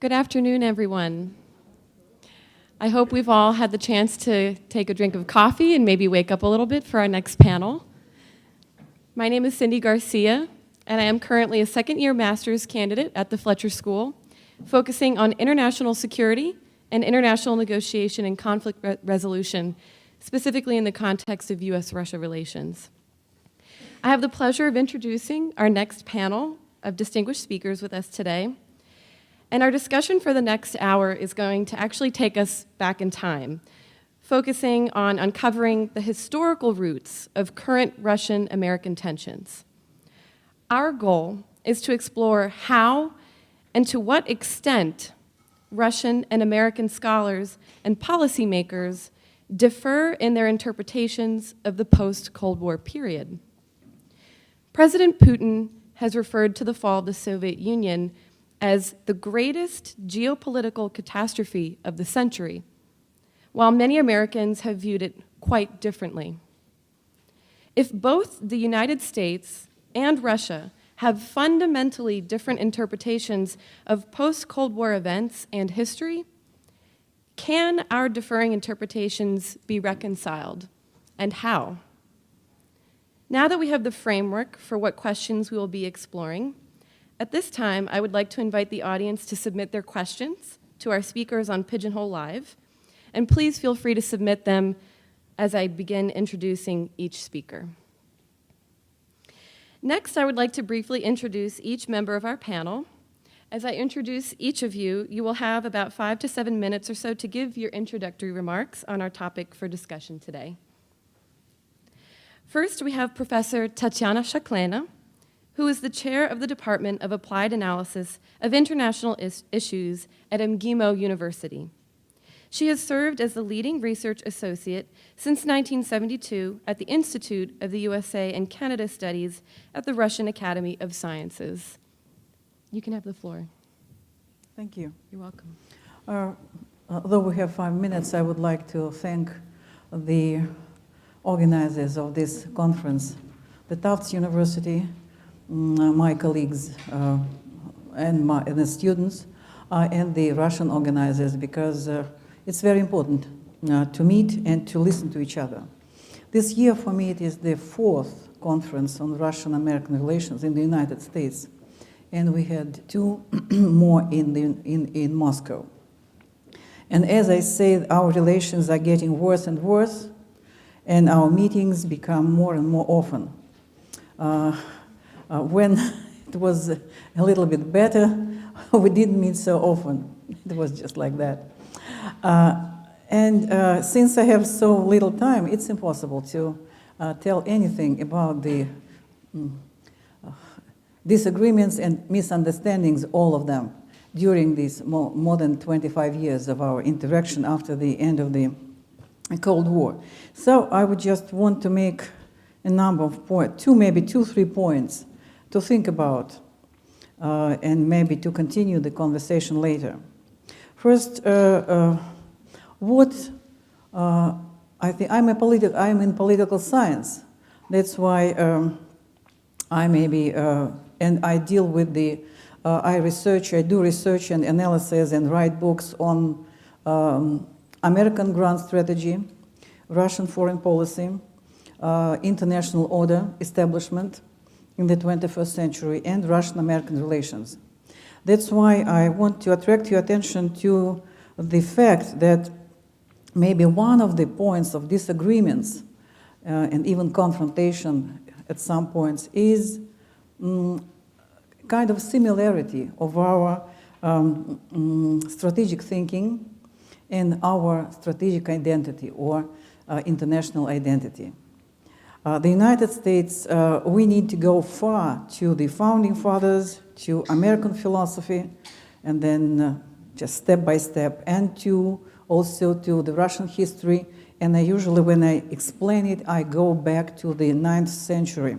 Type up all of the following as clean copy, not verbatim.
Good afternoon, everyone. I hope we've all had the chance to take a drink of coffee and maybe wake up a little bit for our next panel. My name is Garcia, and I am currently a second-year master's candidate at the Fletcher School, focusing on international security and international negotiation and conflict resolution, specifically in the context of U.S.-Russia relations. I have the pleasure of introducing our next panel of distinguished speakers with us today. And our discussion for the next hour is going to actually take us back in time, focusing on uncovering the historical roots of current Russian-American tensions. Our goal is to explore how and to what extent Russian and American scholars and policymakers differ in their interpretations of the post-Cold War period. President Putin has referred to the fall of the Soviet Union as the greatest geopolitical catastrophe of the century, while many Americans have viewed it quite differently. If both the United States and Russia have fundamentally different interpretations of post-Cold War events and history, can our differing interpretations be reconciled, and how? Now that we have the framework for what questions we will be exploring, at this time, I would like to invite the audience to submit their questions to our speakers on Pigeonhole Live, and please feel free to submit them as I begin introducing each speaker. Next, I would like to briefly introduce each member of our panel. As I introduce each of you, you will have about 5 to 7 minutes or so to give your introductory remarks on our topic for discussion today. First, we have Professor Tatiana Shakleina, who is the chair of the Department of Applied Analysis of International Issues at MGIMO University. She has served as the leading research associate since 1972 at the Institute of the USA and Canada Studies at the Russian Academy of Sciences. You can have the floor. Thank you. You're welcome. Although we have 5 minutes, I would like to thank the organizers of this conference, the Tufts University, my colleagues and the students, and the Russian organizers, because it's very important to meet and to listen to each other. This year, for me, it is the 4th conference on Russian-American relations in the United States, and we had 2 more in Moscow. And as I said, our relations are getting worse and worse, and our meetings become more and more often. When it was a little bit better, we didn't meet so often. It was just like that. Since I have so little time, it's impossible to tell anything about the disagreements and misunderstandings, all of them, during these more than 25 years of our interaction after the end of the Cold War. So I would just want to make a number of points, maybe 2-3 points to think about, and maybe to continue the conversation later. First, what I think I'm in political science. That's why I maybe and I deal with the I do research and analysis and write books on American grand strategy, Russian foreign policy, international order establishment in the 21st century, and Russian-American relations. That's why I want to attract your attention to the fact that maybe one of the points of disagreements and even confrontation at some points is kind of similarity of our strategic thinking and our strategic identity or international identity. The United States, we need to go far to the founding fathers, to American philosophy, and then just step by step, and also to the Russian history. And I usually, when I explain it, I go back to the 9th century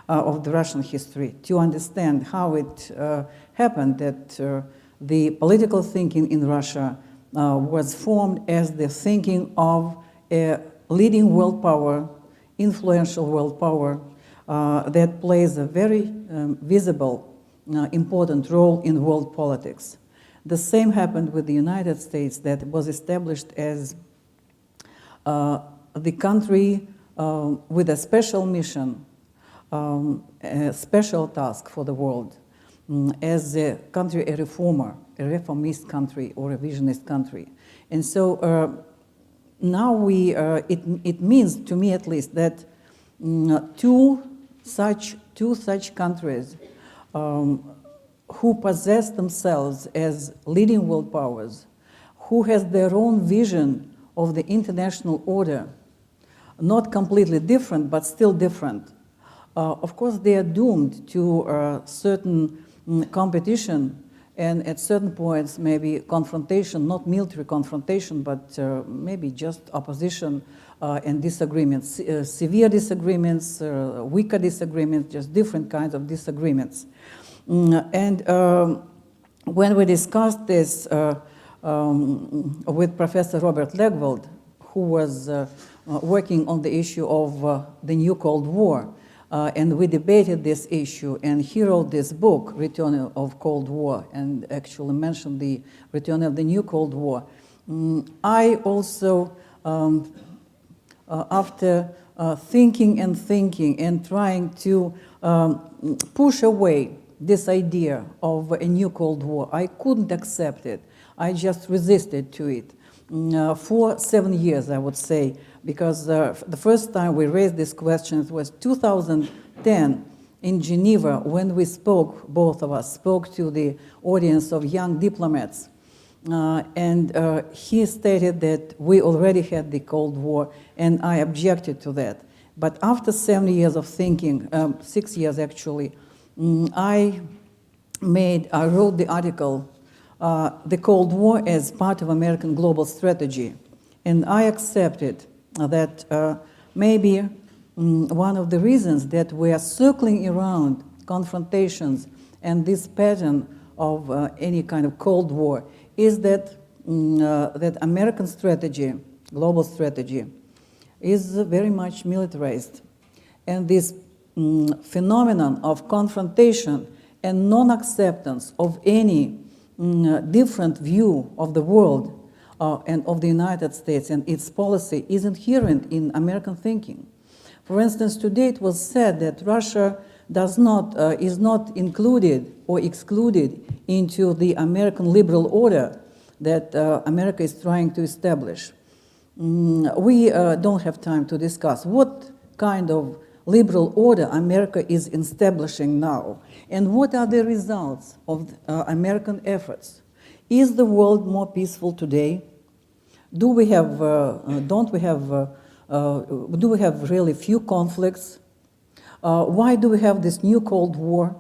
of the Russian history to understand how it happened that the political thinking in Russia was formed as the thinking of a leading world power, influential world power that plays a very visible, important role in world politics. The same happened with the United States, that was established as the country with a special mission, a special task for the world, as a country, a reformer, a reformist country or a visionist country. And so now it means, to me at least, that two such countries who possess themselves as leading world powers, who has their own vision of the international order, not completely different, but still different. Of course, they are doomed to certain competition and at certain points maybe confrontation, not military confrontation, but maybe just opposition and disagreements, severe disagreements, weaker disagreements, just different kinds of disagreements. And when we discussed this with Professor Robert Legwold, who was working on the issue of the new Cold War, and we debated this issue, and he wrote this book, Return of Cold War, and actually mentioned the return of the new Cold War. I also, after thinking and trying to push away this idea of a new Cold War, I couldn't accept it. I just resisted to it for 7 years, I would say, because the first time we raised these questions was 2010 in Geneva, when we spoke, both of us spoke to the audience of young diplomats. And he stated that we already had the Cold War, and I objected to that. But after 7 years of thinking, 6 years actually, I wrote the article, The Cold War as Part of American Global Strategy. And I accepted that maybe one of the reasons that we are circling around confrontations and this pattern of any kind of Cold War is that, that American strategy, global strategy, is very much militarized. And this phenomenon of confrontation and non-acceptance of any different view of the world and of the United States and its policy is inherent in American thinking. For instance, today it was said that Russia is not included or excluded into the American liberal order that America is trying to establish. We don't have time to discuss what kind of liberal order America is establishing now, and what are the results of American efforts. Is the world more peaceful today? Do we have really few conflicts? Why do we have this new Cold War?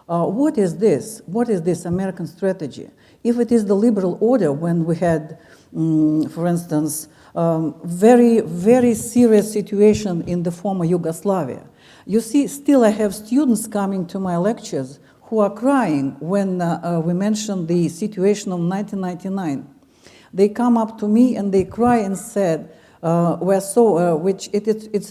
What is this? What is this American strategy? If it is the liberal order, when we had, for instance, very, very serious situation in the former Yugoslavia. You see, still I have students coming to my lectures who are crying when we mention the situation of 1999. They come up to me and they cry and said, it's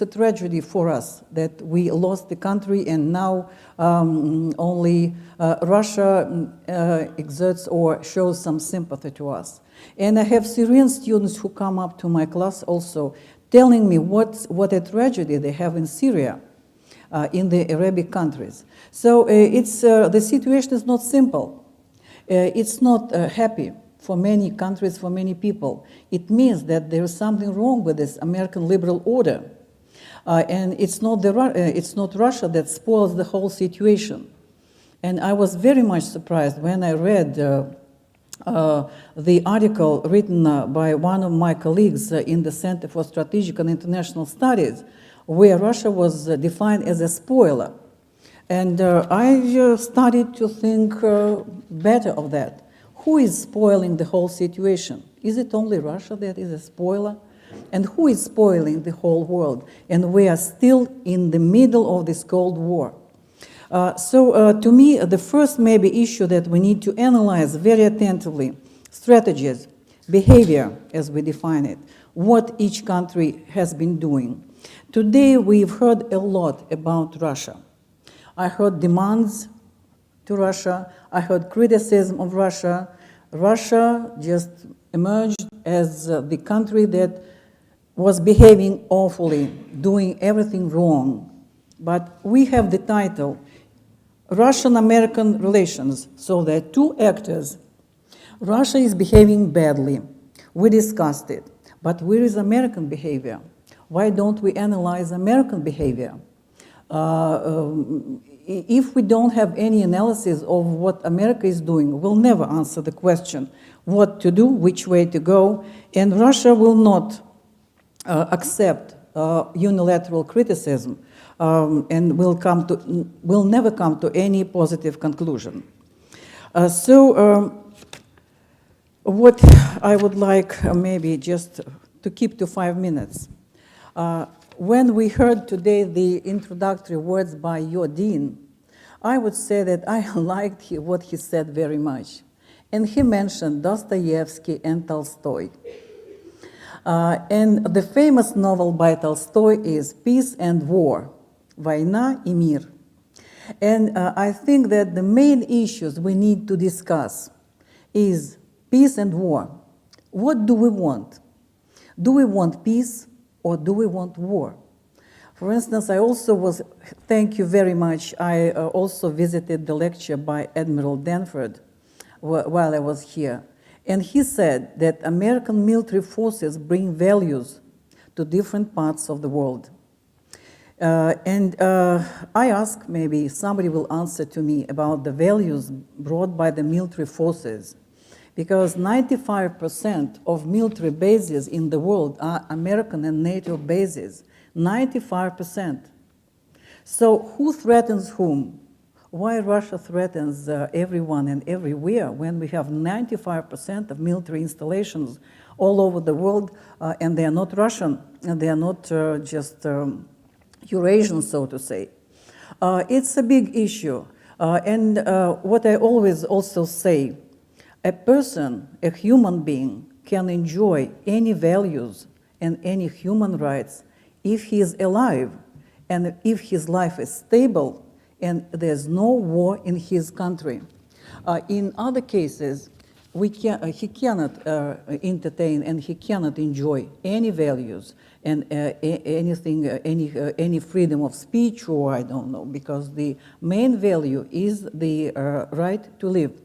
a tragedy for us that we lost the country and now only Russia exerts or shows some sympathy to us. And I have Syrian students who come up to my class also telling me what a tragedy they have in Syria, in the Arabic countries. So the situation is not simple. It's not happy for many countries, for many people. It means that there is something wrong with this American liberal order. And it's not Russia that spoils the whole situation. And I was very much surprised when I read the article written by one of my colleagues in the Center for Strategic and International Studies, where Russia was defined as a spoiler. And I started to think better of that. Who is spoiling the whole situation? Is it only Russia that is a spoiler? And who is spoiling the whole world? And we are still in the middle of this Cold War. To me, the first maybe issue that we need to analyze very attentively, strategies, behavior as we define it, what each country has been doing. Today we've heard a lot about Russia. I heard demands to Russia, I heard criticism of Russia, Russia just emerged as the country that was behaving awfully, doing everything wrong. But we have the title, Russian-American relations. So there are two actors. Russia is behaving badly. We discussed it. But where is American behavior? Why don't we analyze American behavior? If we don't have any analysis of what America is doing, we'll never answer the question what to do, which way to go, and Russia will not accept unilateral criticism and will never come to any positive conclusion. What I would like maybe just to keep to 5 minutes. When we heard today the introductory words by your dean, I would say that I liked what he said very much. And he mentioned Dostoevsky and Tolstoy. And the famous novel by Tolstoy is Peace and War, Война и мир. And I think that the main issues we need to discuss is peace and war. What do we want? Do we want peace or do we want war? For instance, thank you very much, I also visited the lecture by Admiral Danford while I was here. And he said that American military forces bring values to different parts of the world. I ask, maybe somebody will answer to me about the values brought by the military forces. Because 95% of military bases in the world are American and NATO bases. 95%. So who threatens whom? Why Russia threatens everyone and everywhere when we have 95% of military installations all over the world and they are not Russian and they are not just Eurasian, so to say. It's a big issue. And what I always also say, a person, a human being, can enjoy any values and any human rights if he is alive and if his life is stable and there's no war in his country. In other cases, he cannot entertain and he cannot enjoy any values and any freedom of speech or I don't know, because the main value is the right to live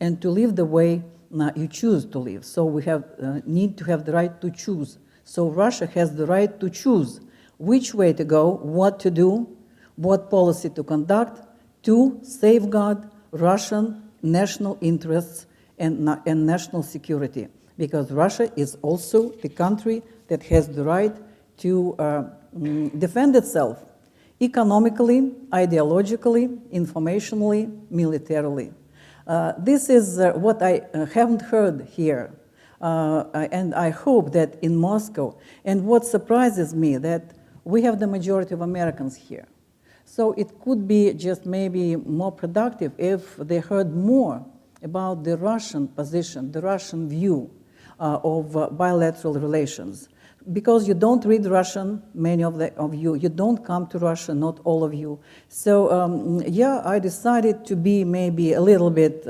and to live the way you choose to live. So we need to have the right to choose. So Russia has the right to choose which way to go, what to do, what policy to conduct to safeguard Russian national interests and national security. Because Russia is also the country that has the right to defend itself economically, ideologically, informationally, militarily. This is what I haven't heard here. And I hope that in Moscow, and what surprises me, that we have the majority of Americans here. So it could be just maybe more productive if they heard more about the Russian position, the Russian view of bilateral relations. Because you don't read Russian, many of you, you don't come to Russia, not all of you. So yeah, I decided to be maybe a little bit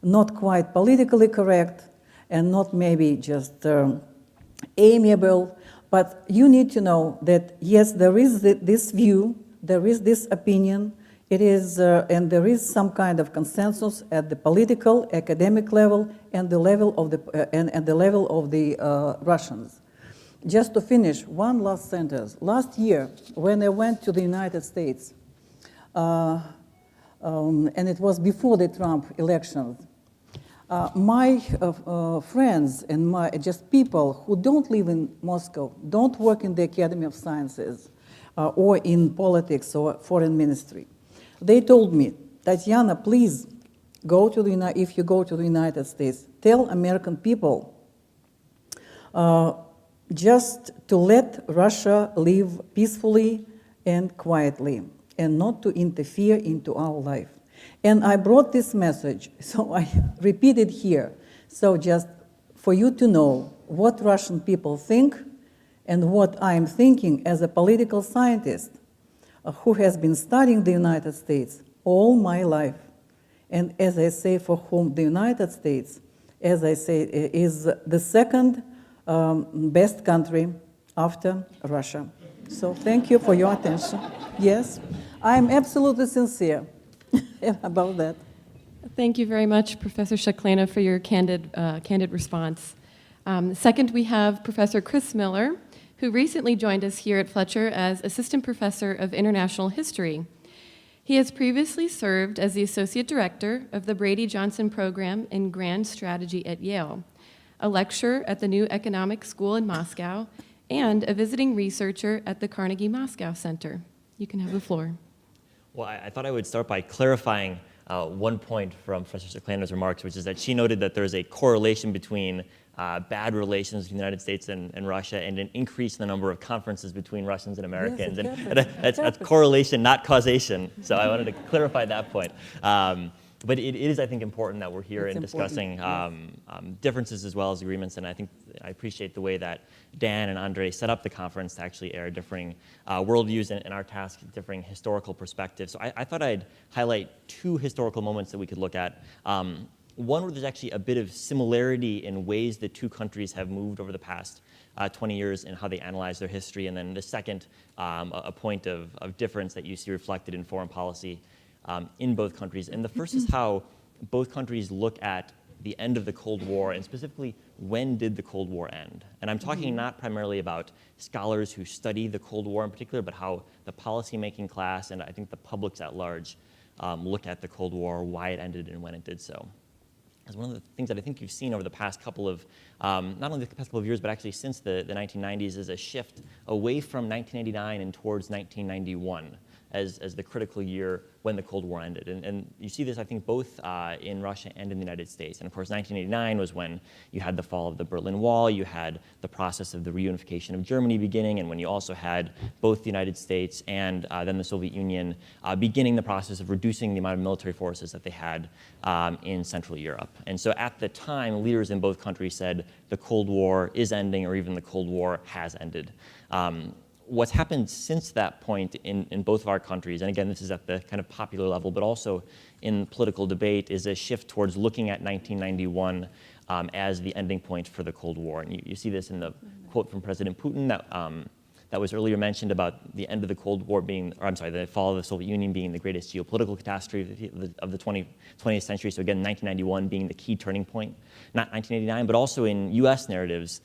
not quite politically correct and not maybe just amiable, but you need to know that yes, there is this view, there is this opinion, it is, and there is some kind of consensus at the political, academic level, and the level of the Russians. Just to finish, one last sentence. Last year, when I went to the United States, and it was before the Trump elections, my friends and just people who don't live in Moscow, don't work in the Academy of Sciences or in politics or foreign ministry, they told me, Tatiana, please go to if you go to the United States, tell American people just to let Russia live peacefully and quietly and not to interfere into our life. And I brought this message, so I repeat it here. So just for you to know what Russian people think and what I'm thinking as a political scientist who has been studying the United States all my life. And as I say, for whom the United States, as I say, is the second best country after Russia. So thank you for your attention. Yes, I'm absolutely sincere about that. Thank you very much, Professor Shakleina, for your candid response. Second, we have Professor Chris Miller, who recently joined us here at Fletcher as Assistant Professor of International History. He has previously served as the Associate Director of the Brady Johnson Program in Grand Strategy at Yale, a lecturer at the New Economic School in Moscow, and a visiting researcher at the Carnegie Moscow Center. You can have the floor. Well, I thought I would start by clarifying one point from Professor Shakleina's remarks, which is that she noted that there's a correlation between bad relations between the United States and Russia and an increase in the number of conferences between Russians and Americans. Yes, and that's correlation, not causation. So I wanted to clarify that point. But it is, I think, important that we're here and discussing differences as well as agreements. And I think I appreciate the way that Dan and Andre set up the conference to actually air differing worldviews and our task, differing historical perspectives. So I thought I'd highlight two historical moments that we could look at. One where there's actually a bit of similarity in ways that two countries have moved over the past 20 years and how they analyze their history. And then the second, a point of difference that you see reflected in foreign policy in both countries. And the first is how both countries look at the end of the Cold War, and specifically, when did the Cold War end? And I'm talking not primarily about scholars who study the Cold War in particular, but how the policymaking class and I think the publics at large look at the Cold War, why it ended and when it did so. As one of the things that I think you've seen over the past couple of, not only the past couple of years, but actually since the 1990s, is a shift away from 1989 and towards 1991 as the critical year when the Cold War ended. And you see this, I think, both in Russia and in the United States. And of course, 1989 was when you had the fall of the Berlin Wall, you had the process of the reunification of Germany beginning, and when you also had both the United States and then the Soviet Union beginning the process of reducing the amount of military forces that they had in Central Europe. And so at the time, leaders in both countries said the Cold War is ending, or even the Cold War has ended. What's happened since that point in both of our countries, and again, this is at the kind of popular level, but also in political debate, is a shift towards looking at 1991 as the ending point for the Cold War. And you see this in the quote from President Putin that was earlier mentioned about the end of the Cold War being, or I'm sorry, the fall of the Soviet Union being the greatest geopolitical catastrophe of the 20th century. So again, 1991 being the key turning point, not 1989, but also in US narratives,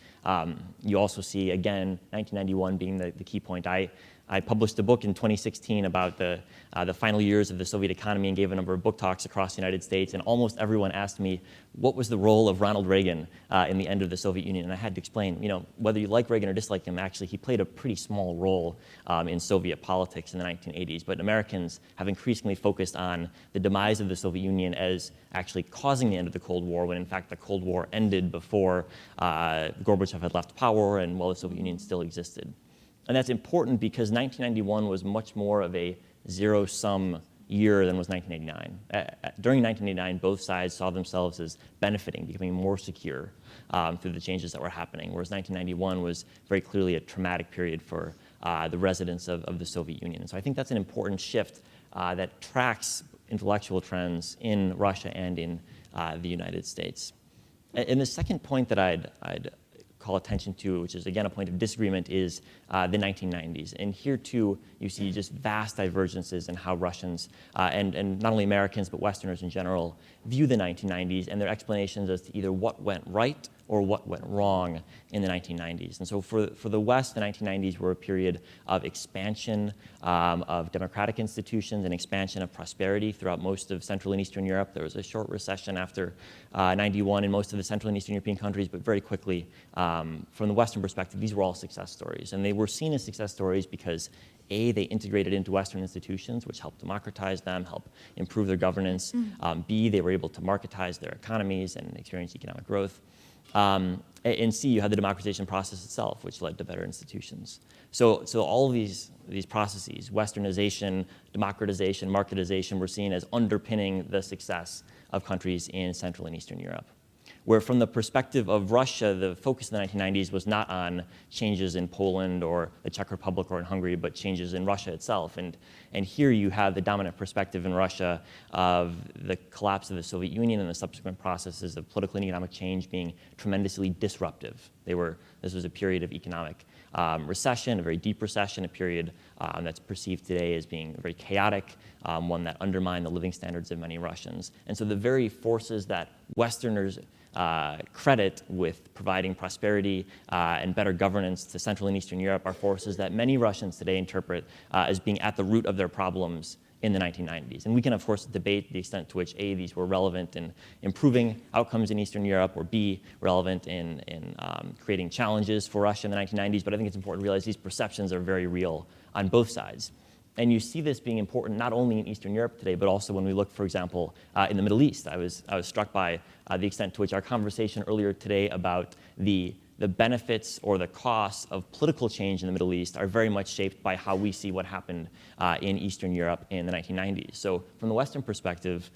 you also see, again, 1991 being the key point. I published a book in 2016 about the final years of the Soviet economy and gave a number of book talks across the United States, and almost everyone asked me, what was the role of Ronald Reagan in the end of the Soviet Union? And I had to explain, whether you like Reagan or dislike him, actually he played a pretty small role in Soviet politics in the 1980s, but Americans have increasingly focused on the demise of the Soviet Union as actually causing the end of the Cold War, when in fact the Cold War ended before Gorbachev had left power and while the Soviet Union still existed. And that's important because 1991 was much more of a zero-sum year than was 1989. During 1989, both sides saw themselves as benefiting, becoming more secure through the changes that were happening, whereas 1991 was very clearly a traumatic period for the residents of the Soviet Union. And so I think that's an important shift that tracks intellectual trends in Russia and in the United States. And the second point that I'd call attention to, which is again a point of disagreement, is the 1990s. And here too, you see just vast divergences in how Russians, and not only Americans, but Westerners in general, view the 1990s and their explanations as to either what went right or what went wrong in the 1990s. And so for the West, the 1990s were a period of expansion of democratic institutions and expansion of prosperity throughout most of Central and Eastern Europe. There was a short recession after 91 in most of the Central and Eastern European countries, but very quickly, from the Western perspective, these were all success stories. And they were seen as success stories because A, they integrated into Western institutions, which helped democratize them, help improve their governance. B, they were able to marketize their economies and experience economic growth. And C, you had the democratization process itself, which led to better institutions. So all of these processes, Westernization, democratization, marketization, were seen as underpinning the success of countries in Central and Eastern Europe. where from the perspective of Russia, the focus in the 1990s was not on changes in Poland or the Czech Republic or in Hungary, but changes in Russia itself. And here you have the dominant perspective in Russia of the collapse of the Soviet Union and the subsequent processes of political and economic change being tremendously disruptive. This was a period of economic recession, a very deep recession, a period that's perceived today as being very chaotic, one that undermined the living standards of many Russians. And so the very forces that Westerners credit with providing prosperity and better governance to Central and Eastern Europe are forces that many Russians today interpret as being at the root of their problems in the 1990s. And we can, of course, debate the extent to which A, these were relevant in improving outcomes in Eastern Europe, or B, relevant in creating challenges for Russia in the 1990s, but I think it's important to realize these perceptions are very real on both sides. And you see this being important not only in Eastern Europe today, but also when we look, for example, in the Middle East. I was struck by the extent to which our conversation earlier today about the benefits or the costs of political change in the Middle East are very much shaped by how we see what happened in Eastern Europe in the 1990s. So from the Western perspective,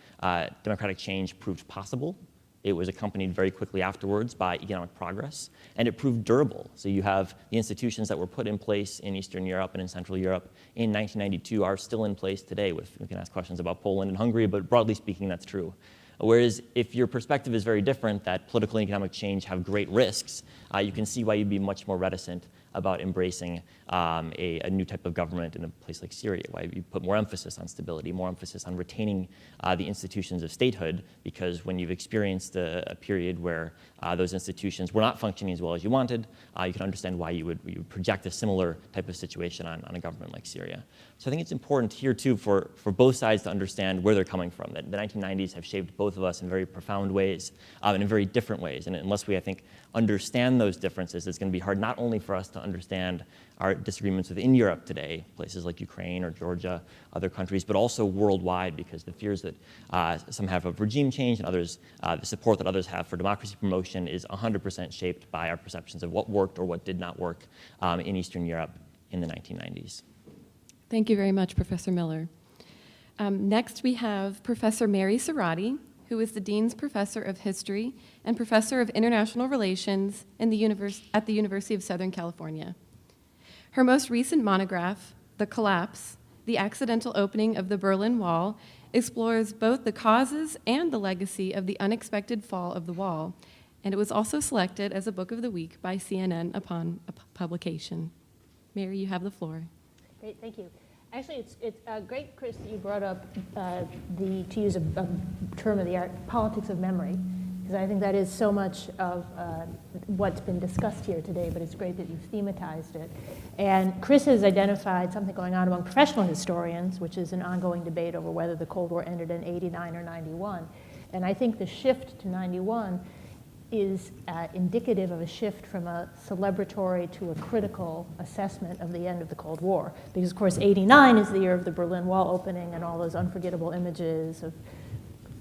democratic change proved possible. It was accompanied very quickly afterwards by economic progress, and it proved durable. So you have the institutions that were put in place in Eastern Europe and in Central Europe in 1992 are still in place today. We can ask questions about Poland and Hungary, but broadly speaking, that's true. Whereas if your perspective is very different, that political and economic change have great risks, you can see why you'd be much more reticent about embracing a new type of government in a place like Syria, why you put more emphasis on stability, more emphasis on retaining the institutions of statehood, because when you've experienced a period where those institutions were not functioning as well as you wanted, you can understand why you would project a similar type of situation on a government like Syria. So I think it's important here, too, for both sides to understand where they're coming from, that the 1990s have shaped both of us in very profound ways and in very different ways. And unless we, I think, understand those differences, it's going to be hard not only for us to understand our disagreements within Europe today, places like Ukraine or Georgia, other countries, but also worldwide, because the fears that some have of regime change and others, the support that others have for democracy promotion is 100% shaped by our perceptions of what worked or what did not work in Eastern Europe in the 1990s. Thank you very much, Professor Miller. Next, we have Professor Mary Sarotte, who is the Dean's Professor of History and Professor of International Relations at the University of Southern California. Her most recent monograph, The Collapse, The Accidental Opening of the Berlin Wall, explores both the causes and the legacy of the unexpected fall of the wall, and it was also selected as a Book of the Week by CNN upon publication. Mary, you have the floor. Great, thank you. Actually, it's great, Chris, that you brought up to use a term of the art, politics of memory, because I think that is so much of what's been discussed here today, but it's great that you've thematized it. And Chris has identified something going on among professional historians, which is an ongoing debate over whether the Cold War ended in 89 or 91. And I think the shift to 91 is indicative of a shift from a celebratory to a critical assessment of the end of the Cold War. Because, of course, 89 is the year of the Berlin Wall opening and all those unforgettable images of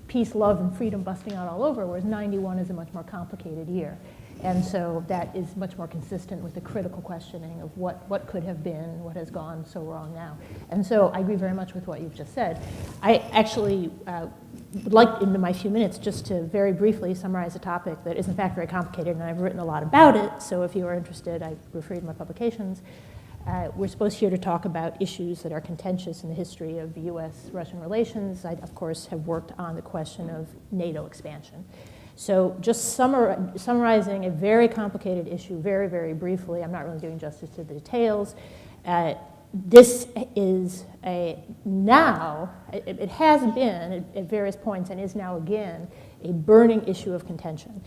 peace, love, and freedom busting out all over, whereas 91 is a much more complicated year. And so that is much more consistent with the critical questioning of what could have been, what has gone so wrong now. And so I agree very much with what you've just said. I actually would like, in my few minutes, just to very briefly summarize a topic that is in fact very complicated, and I've written a lot about it, so if you are interested, I refer you to my publications. We're supposed here to talk about issues that are contentious in the history of U.S.-Russian relations. I, of course, have worked on the question of NATO expansion. So just summarizing a very complicated issue very, very briefly, I'm not really doing justice to the details. This is it has been at various points and is now again a burning issue of contention.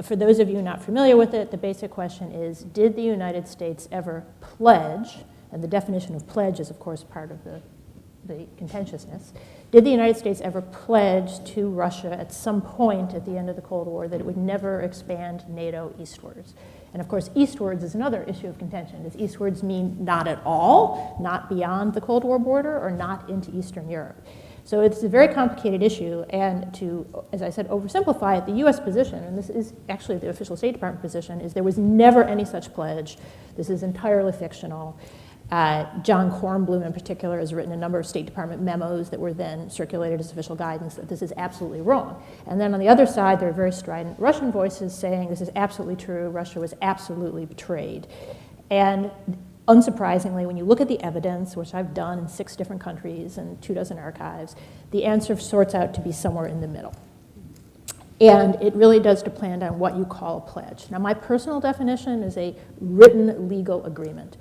For those of you not familiar with it, the basic question is, did the United States ever pledge, and the definition of pledge is of course part of the contentiousness, did the United States ever pledge to Russia at some point at the end of the Cold War that it would never expand NATO eastwards? And of course, eastwards is another issue of contention. Does eastwards mean not at all, not beyond the Cold War border, or not into Eastern Europe? So it's a very complicated issue, and to, as I said, oversimplify it, the U.S. position, and this is actually the official State Department position, is there was never any such pledge. This is entirely fictional. John Kornblum, in particular, has written a number of State Department memos that were then circulated as official guidance that this is absolutely wrong. And then on the other side, there are very strident Russian voices saying this is absolutely true, Russia was absolutely betrayed. And unsurprisingly, when you look at the evidence, which I've done in 6 different countries and 24 archives, the answer sorts out to be somewhere in the middle. And it really does depend on what you call a pledge. Now, my personal definition is a written legal agreement.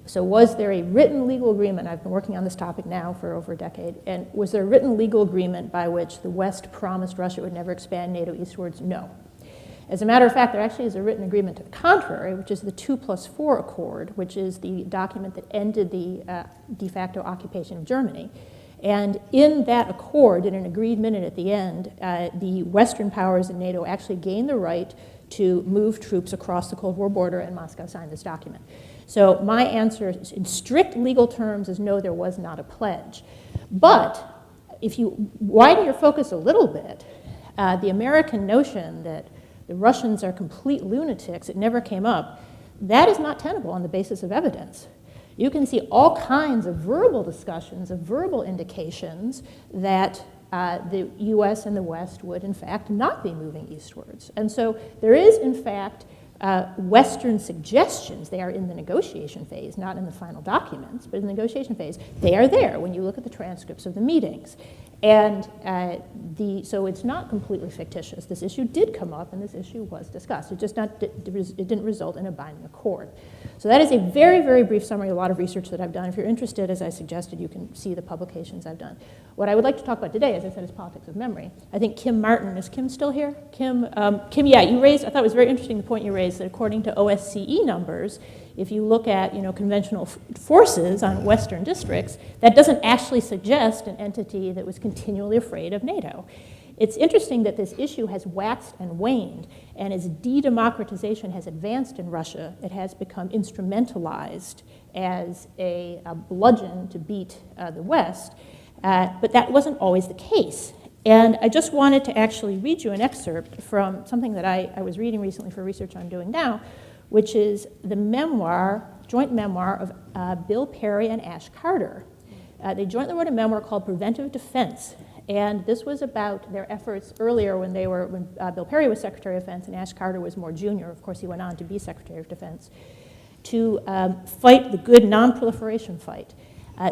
So was there a written legal agreement? I've been working on this topic now for over a decade. And was there a written legal agreement by which the West promised Russia would never expand NATO eastwards? No. As a matter of fact, there actually is a written agreement to the contrary, which is the 2+4 Accord, which is the document that ended the de facto occupation of Germany. And in that accord, in an agreed minute at the end, the Western powers in NATO actually gained the right to move troops across the Cold War border, and Moscow signed this document. So my answer in strict legal terms is no, there was not a pledge. But if you widen your focus a little bit, the American notion that the Russians are complete lunatics, it never came up, that is not tenable on the basis of evidence. You can see all kinds of verbal discussions, of verbal indications that the US and the West would, in fact, not be moving eastwards. And so there is, in fact, Western suggestions. They are in the negotiation phase, not in the final documents, but in the negotiation phase. They are there when you look at the transcripts of the meetings. And so it's not completely fictitious. This issue did come up, and this issue was discussed. It just it didn't result in a binding accord. So that is a very, very brief summary of a lot of research that I've done. If you're interested, as I suggested, you can see the publications I've done. What I would like to talk about today, as I said, is politics of memory. I think Kim Martin, is Kim still here? Kim, yeah, you raised, I thought it was very interesting the point you raised that according to OSCE numbers, if you look at conventional forces on Western districts, that doesn't actually suggest an entity that was continually afraid of NATO. It's interesting that this issue has waxed and waned, and as de-democratization has advanced in Russia, it has become instrumentalized as a bludgeon to beat the West, but that wasn't always the case. And I just wanted to actually read you an excerpt from something that I was reading recently for research I'm doing now, which is the joint memoir of Bill Perry and Ash Carter. They jointly wrote a memoir called Preventive Defense, and this was about their efforts earlier when Bill Perry was Secretary of Defense and Ash Carter was more junior. Of course, he went on to be Secretary of Defense, to fight the good non-proliferation fight.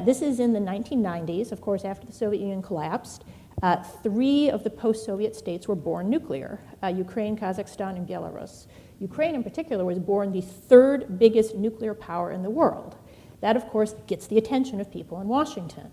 This is in the 1990s, of course, after the Soviet Union collapsed. 3 of the post-Soviet states were born nuclear, Ukraine, Kazakhstan, and Belarus. Ukraine, in particular, was born the 3rd biggest nuclear power in the world. That, of course, gets the attention of people in Washington.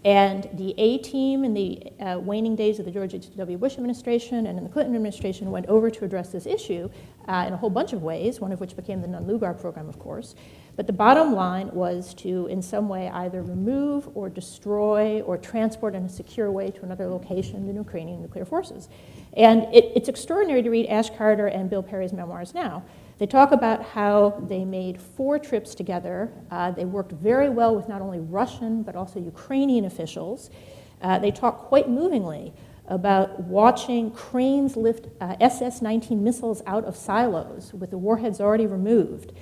And the A-team in the waning days of the George H.W. Bush administration and in the Clinton administration went over to address this issue in a whole bunch of ways, one of which became the Nunn-Lugar program, of course. But the bottom line was to, in some way, either remove or destroy or transport in a secure way to another location the Ukrainian nuclear forces. And it's extraordinary to read Ash Carter and Bill Perry's memoirs now. They talk about how they made 4 trips together. They worked very well with not only Russian but also Ukrainian officials. They talk quite movingly about watching cranes lift SS-19 missiles out of silos with the warheads already removed.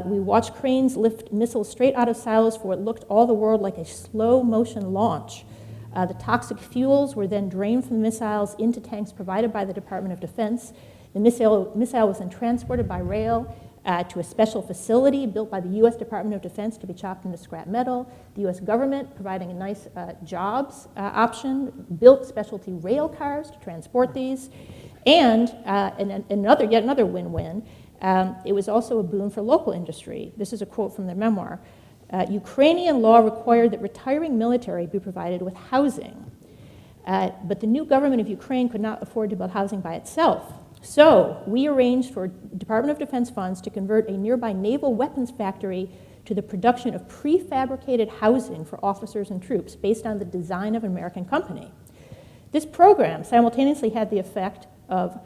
We watched cranes lift missiles straight out of silos for what looked all the world like a slow-motion launch. The toxic fuels were then drained from the missiles into tanks provided by the Department of Defense. The missile was then transported by rail to a special facility built by the U.S. Department of Defense to be chopped into scrap metal. The U.S. government, providing a nice jobs option, built specialty rail cars to transport these. And yet another win-win, it was also a boon for local industry. This is a quote from their memoir. Ukrainian law required that retiring military be provided with housing. But the new government of Ukraine could not afford to build housing by itself. So we arranged for Department of Defense funds to convert a nearby naval weapons factory to the production of prefabricated housing for officers and troops based on the design of an American company. This program simultaneously had the effect of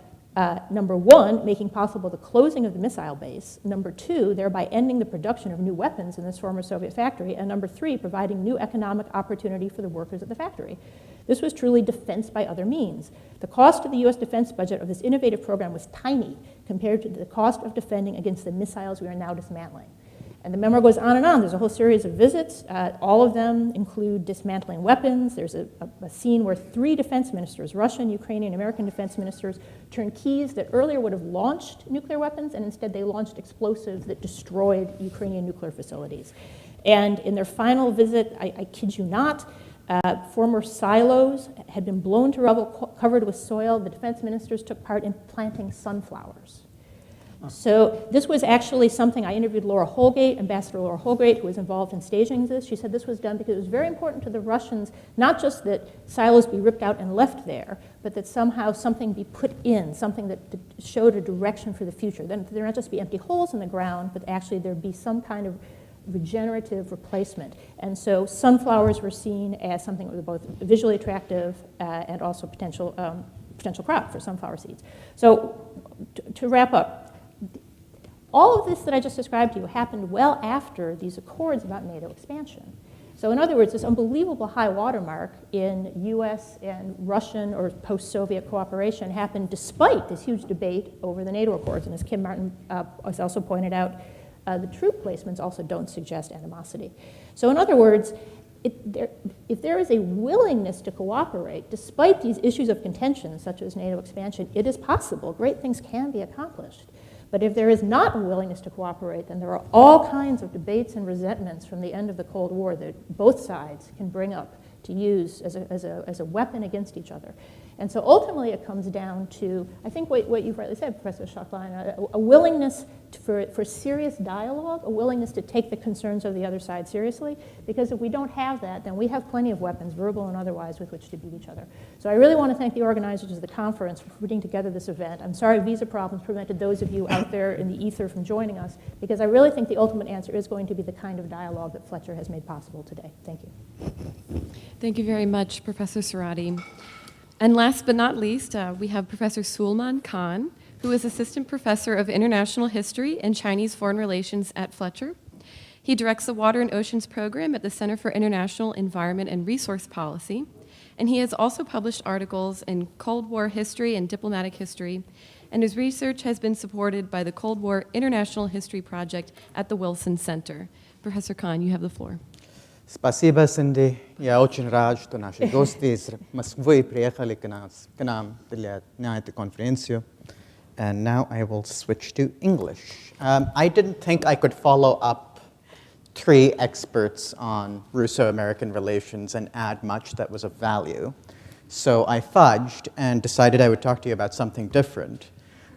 number 1, making possible the closing of the missile base, number 2, thereby ending the production of new weapons in this former Soviet factory, and number 3, providing new economic opportunity for the workers at the factory. This was truly defense by other means. The cost of the U.S. defense budget of this innovative program was tiny compared to the cost of defending against the missiles we are now dismantling. And the memoir goes on and on. There's a whole series of visits. All of them include dismantling weapons. There's a scene where 3 defense ministers, Russian, Ukrainian, American defense ministers, turned keys that earlier would have launched nuclear weapons, and instead they launched explosives that destroyed Ukrainian nuclear facilities. And in their final visit, I kid you not, former silos had been blown to rubble, covered with soil. The defense ministers took part in planting sunflowers. So this was actually something I interviewed Laura Holgate, Ambassador Laura Holgate, who was involved in staging this. She said this was done because it was very important to the Russians, not just that silos be ripped out and left there, but that somehow something be put in, something that showed a direction for the future. Then there not just be empty holes in the ground, but actually there be some kind of regenerative replacement. And so sunflowers were seen as something that was both visually attractive and also potential crop for sunflower seeds. So to wrap up, all of this that I just described to you happened well after these accords about NATO expansion. So in other words, this unbelievable high watermark in US and Russian or post-Soviet cooperation happened despite this huge debate over the NATO accords. And as Kim Martin has also pointed out, the troop placements also don't suggest animosity. So in other words, if there is a willingness to cooperate, despite these issues of contention, such as NATO expansion, it is possible. Great things can be accomplished. But if there is not a willingness to cooperate, then there are all kinds of debates and resentments from the end of the Cold War that both sides can bring up to use as a weapon against each other. And so ultimately it comes down to, I think what you've rightly said, Professor Shakleina, a willingness for serious dialogue, a willingness to take the concerns of the other side seriously, because if we don't have that, then we have plenty of weapons, verbal and otherwise, with which to beat each other. So I really want to thank the organizers of the conference for putting together this event. I'm sorry visa problems prevented those of you out there in the ether from joining us, because I really think the ultimate answer is going to be the kind of dialogue that Fletcher has made possible today. Thank you. Thank you very much, Professor Sarotte. And last but not least, we have Professor Sulmaan Khan, who is Assistant Professor of International History and Chinese Foreign Relations at Fletcher. He directs the Water and Oceans Program at the Center for International Environment and Resource Policy, and he has also published articles in Cold War history and diplomatic history, and his research has been supported by the Cold War International History Project at the Wilson Center. Professor Khan, you have the floor. Спасибо, Cindy. Я очень рад, что наши гости из Москвы приехали к нам на эту конференцию. And now I will switch to English. I didn't think I could follow up 3 experts on Russo-American relations and add much that was of value. So I fudged and decided I would talk to you about something different.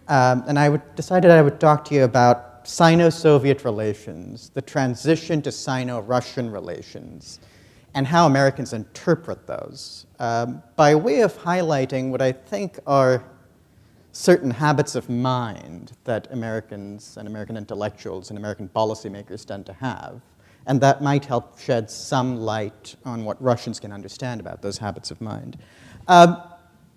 And decided I would talk to you about Sino-Soviet relations, the transition to Sino-Russian relations, and how Americans interpret those, by way of highlighting what I think are certain habits of mind that Americans and American intellectuals and American policymakers tend to have, and that might help shed some light on what Russians can understand about those habits of mind.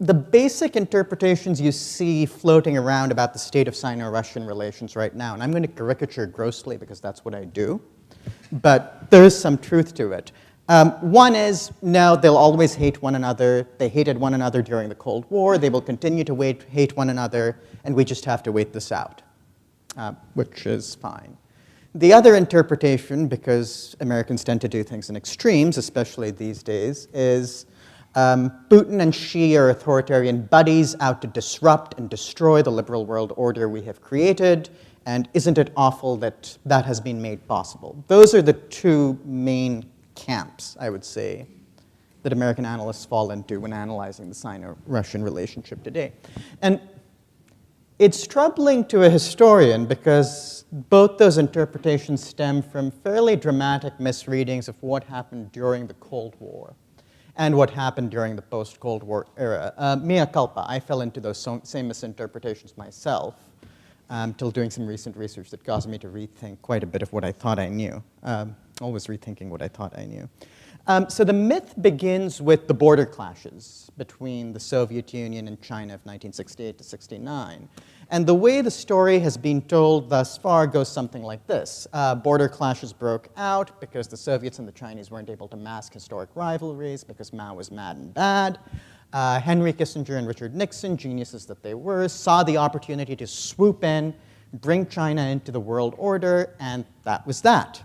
The basic interpretations you see floating around about the state of Sino-Russian relations right now, and I'm going to caricature grossly because that's what I do, but there is some truth to it. One is, no, they'll always hate one another. They hated one another during the Cold War. They will continue to hate one another, and we just have to wait this out, which is fine. The other interpretation, because Americans tend to do things in extremes, especially these days, is Putin and Xi are authoritarian buddies out to disrupt and destroy the liberal world order we have created, and isn't it awful that that has been made possible? Those are the 2 main camps, I would say, that American analysts fall into when analyzing the Sino-Russian relationship today. And it's troubling to a historian because both those interpretations stem from fairly dramatic misreadings of what happened during the Cold War and what happened during the post-Cold War era. Mea culpa, I fell into those same misinterpretations myself till doing some recent research that caused me to rethink quite a bit of what I thought I knew. Always rethinking what I thought I knew. So the myth begins with the border clashes between the Soviet Union and China of 1968 to 69. And the way the story has been told thus far goes something like this. Border clashes broke out because the Soviets and the Chinese weren't able to mask historic rivalries because Mao was mad and bad. Henry Kissinger and Richard Nixon, geniuses that they were, saw the opportunity to swoop in, bring China into the world order, and that was that.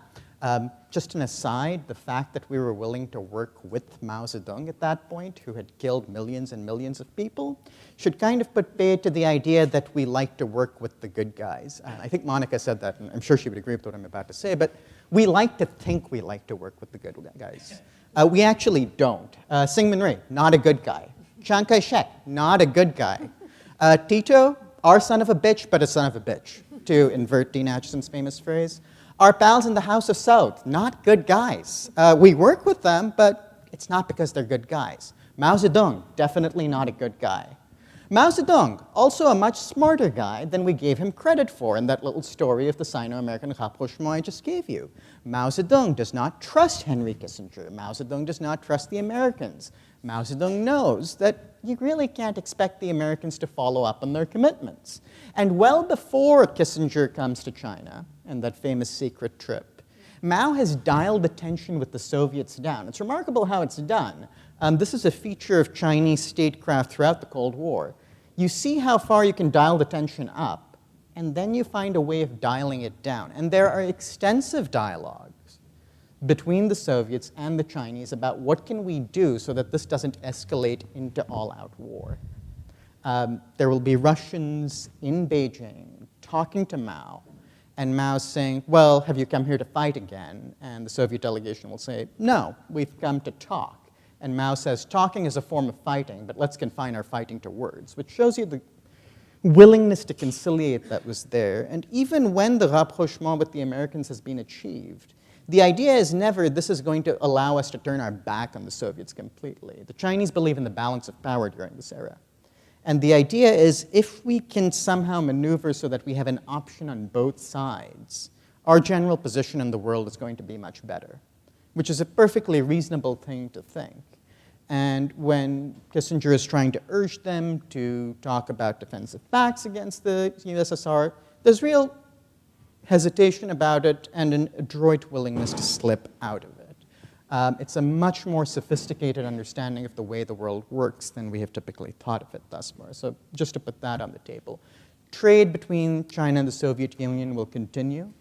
Just an aside, the fact that we were willing to work with Mao Zedong at that point, who had killed millions and millions of people, should kind of put paid to the idea that we like to work with the good guys. I think Monica said that, and I'm sure she would agree with what I'm about to say, but we like to think we like to work with the good guys. We actually don't. Syngman Rhee, not a good guy. Chiang Kai-shek, not a good guy. Tito, our son of a bitch, but a son of a bitch, to invert Dean Acheson's famous phrase. Our pals in the House of South, not good guys. We work with them, but it's not because they're good guys. Mao Zedong, definitely not a good guy. Mao Zedong, also a much smarter guy than we gave him credit for in that little story of the Sino-American rapprochement I just gave you. Mao Zedong does not trust Henry Kissinger. Mao Zedong does not trust the Americans. Mao Zedong knows that you really can't expect the Americans to follow up on their commitments. And well before Kissinger comes to China, and that famous secret trip, Mao has dialed the tension with the Soviets down. It's remarkable how it's done. This is a feature of Chinese statecraft throughout the Cold War. You see how far you can dial the tension up, and then you find a way of dialing it down. And there are extensive dialogues between the Soviets and the Chinese about what can we do so that this doesn't escalate into all-out war. There will be Russians in Beijing talking to Mao, and Mao's saying, well, have you come here to fight again? And the Soviet delegation will say, no, we've come to talk. And Mao says, talking is a form of fighting, but let's confine our fighting to words, which shows you the willingness to conciliate that was there. And even when the rapprochement with the Americans has been achieved, the idea is never, this is going to allow us to turn our back on the Soviets completely. The Chinese believe in the balance of power during this era. And the idea is, if we can somehow maneuver so that we have an option on both sides, our general position in the world is going to be much better, which is a perfectly reasonable thing to think. And when Kissinger is trying to urge them to talk about defensive pacts against the USSR, there's real hesitation about it and an adroit willingness to slip out of it. It's a much more sophisticated understanding of the way the world works than we have typically thought of it thus far. So just to put that on the table. Trade between China and the Soviet Union will continue.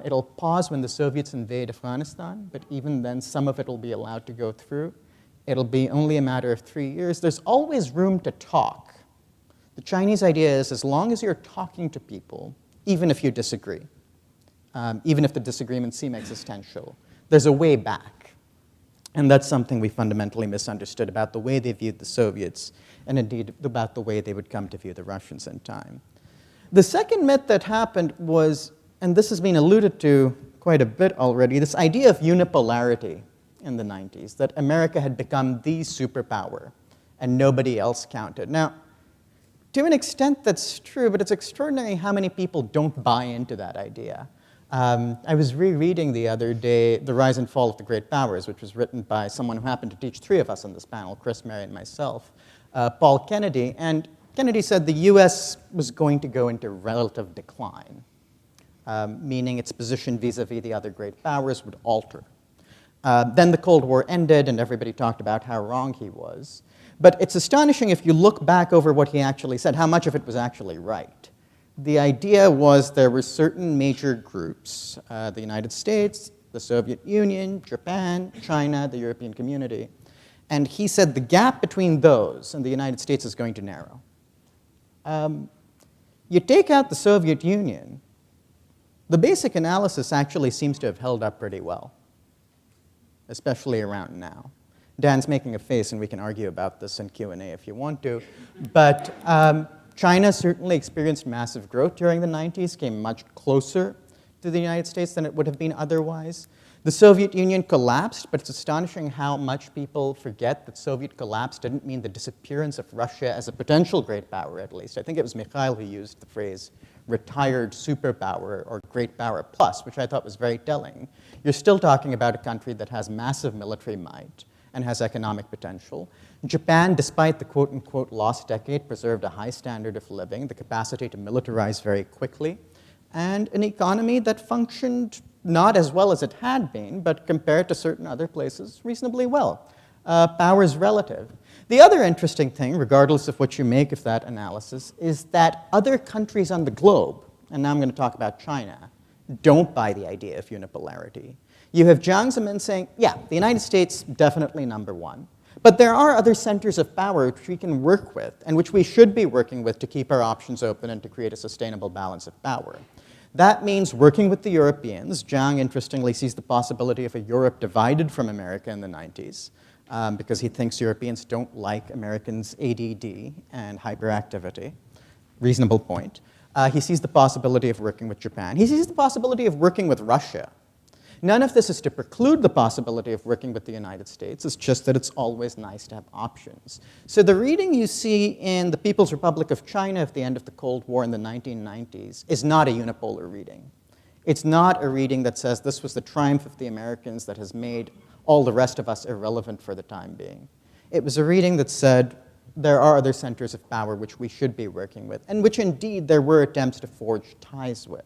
It'll pause when the Soviets invade Afghanistan, but even then some of it will be allowed to go through. It'll be only a matter of 3 years. There's always room to talk. The Chinese idea is as long as you're talking to people, even if you disagree, even if the disagreements seem existential, there's a way back. And that's something we fundamentally misunderstood about the way they viewed the Soviets, and indeed about the way they would come to view the Russians in time. The second myth that happened was, and this has been alluded to quite a bit already, this idea of unipolarity in the 90s, that America had become the superpower and nobody else counted. Now, to an extent that's true, but it's extraordinary how many people don't buy into that idea. I was rereading the other day The Rise and Fall of the Great Powers, which was written by someone who happened to teach 3 of us on this panel, Chris, Mary, and myself, Paul Kennedy. And Kennedy said the US was going to go into relative decline, meaning its position vis-a-vis the other great powers would alter. Then the Cold War ended, and everybody talked about how wrong he was. But it's astonishing if you look back over what he actually said, how much of it was actually right. The idea was there were certain major groups, the United States, the Soviet Union, Japan, China, the European community. And he said the gap between those and the United States is going to narrow. You take out the Soviet Union, the basic analysis actually seems to have held up pretty well, especially around now. Dan's making a face, and we can argue about this in Q&A if you want to. But China certainly experienced massive growth during the 90s, came much closer to the United States than it would have been otherwise. The Soviet Union collapsed, but it's astonishing how much people forget that Soviet collapse didn't mean the disappearance of Russia as a potential great power, at least. I think it was Mikhail who used the phrase retired superpower or great power plus, which I thought was very telling. You're still talking about a country that has massive military might and has economic potential. Japan, despite the quote-unquote lost decade, preserved a high standard of living, the capacity to militarize very quickly, and an economy that functioned not as well as it had been, but compared to certain other places, reasonably well. Power is relative. The other interesting thing, regardless of what you make of that analysis, is that other countries on the globe and now I'm going to talk about China, don't buy the idea of unipolarity. You have Jiang Zemin saying, yeah, the United States definitely number one, but there are other centers of power which we can work with and which we should be working with to keep our options open and to create a sustainable balance of power. That means working with the Europeans. Jiang, interestingly, sees the possibility of a Europe divided from America in the 90s because he thinks Europeans don't like Americans' ADD and hyperactivity. Reasonable point. He sees the possibility of working with Japan. He sees the possibility of working with Russia. None of this is to preclude the possibility of working with the United States. It's just that it's always nice to have options. So the reading you see in the People's Republic of China at the end of the Cold War in the 1990s is not a unipolar reading. It's not a reading that says this was the triumph of the Americans that has made all the rest of us irrelevant for the time being. It was a reading that said there are other centers of power which we should be working with, and which indeed there were attempts to forge ties with.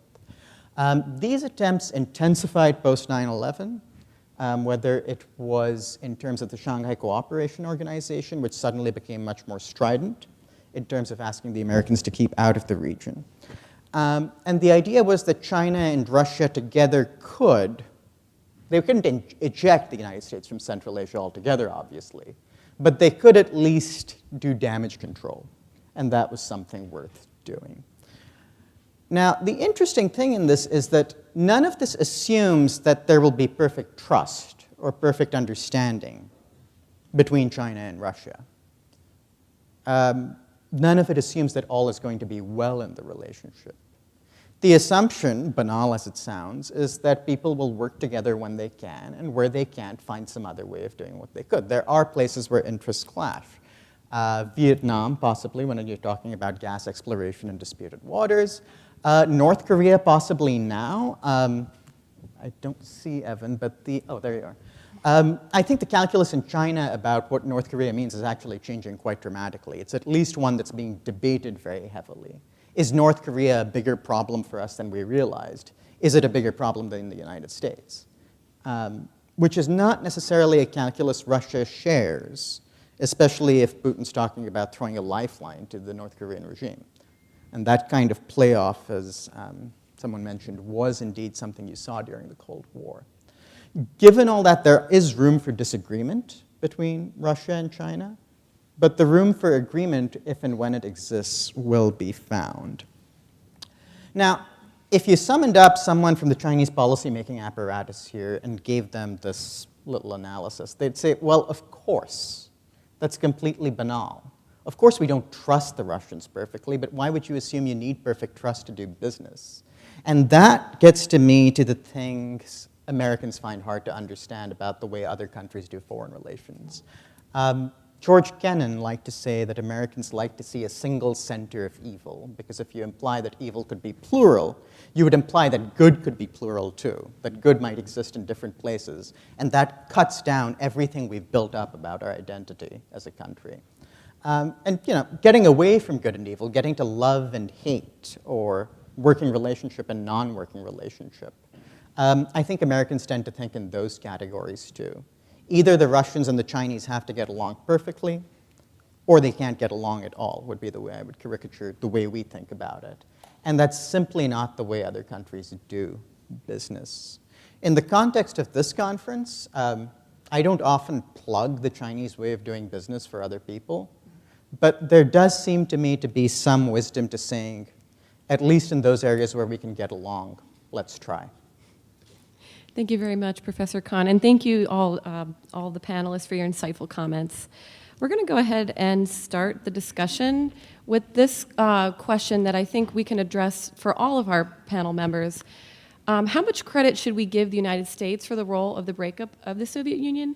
These attempts intensified post 9/11, whether it was in terms of the Shanghai Cooperation Organization, which suddenly became much more strident in terms of asking the Americans to keep out of the region. And the idea was that China and Russia together they couldn't eject the United States from Central Asia altogether, obviously, but they could at least do damage control, and that was something worth doing. Now, the interesting thing in this is that none of this assumes that there will be perfect trust or perfect understanding between China and Russia. None of it assumes that all is going to be well in the relationship. The assumption, banal as it sounds, is that people will work together when they can, and where they can't, find some other way of doing what they could. There are places where interests clash. Vietnam, possibly, when you're talking about gas exploration in disputed waters. North Korea, possibly now. I don't see Evan, but oh, there you are. I think the calculus in China about what North Korea means is actually changing quite dramatically. It's at least one that's being debated very heavily. Is North Korea a bigger problem for us than we realized? Is it a bigger problem than the United States? Which is not necessarily a calculus Russia shares, especially if Putin's talking about throwing a lifeline to the North Korean regime. And that kind of playoff, as someone mentioned, was indeed something you saw during the Cold War. Given all that, there is room for disagreement between Russia and China, but the room for agreement, if and when it exists, will be found. Now, if you summoned up someone from the Chinese policymaking apparatus here and gave them this little analysis, they'd say, well, of course, that's completely banal. Of course, we don't trust the Russians perfectly, but why would you assume you need perfect trust to do business? And that gets to me to the things Americans find hard to understand about the way other countries do foreign relations. George Kennan liked to say that Americans like to see a single center of evil, because if you imply that evil could be plural, you would imply that good could be plural too, that good might exist in different places, and that cuts down everything we've built up about our identity as a country. And getting away from good and evil, getting to love and hate, or working relationship and non-working relationship. I think Americans tend to think in those categories too. Either the Russians and the Chinese have to get along perfectly, or they can't get along at all, would be the way I would caricature the way we think about it. And that's simply not the way other countries do business. In the context of this conference, I don't often plug the Chinese way of doing business for other people, but there does seem to me to be some wisdom to saying, at least in those areas where we can get along, let's try. Thank you very much, Professor Khan, and thank you all the panelists for your insightful comments. We're going to go ahead and start the discussion with this question that I think we can address for all of our panel members. How much credit should we give the United States for the role of the breakup of the Soviet Union?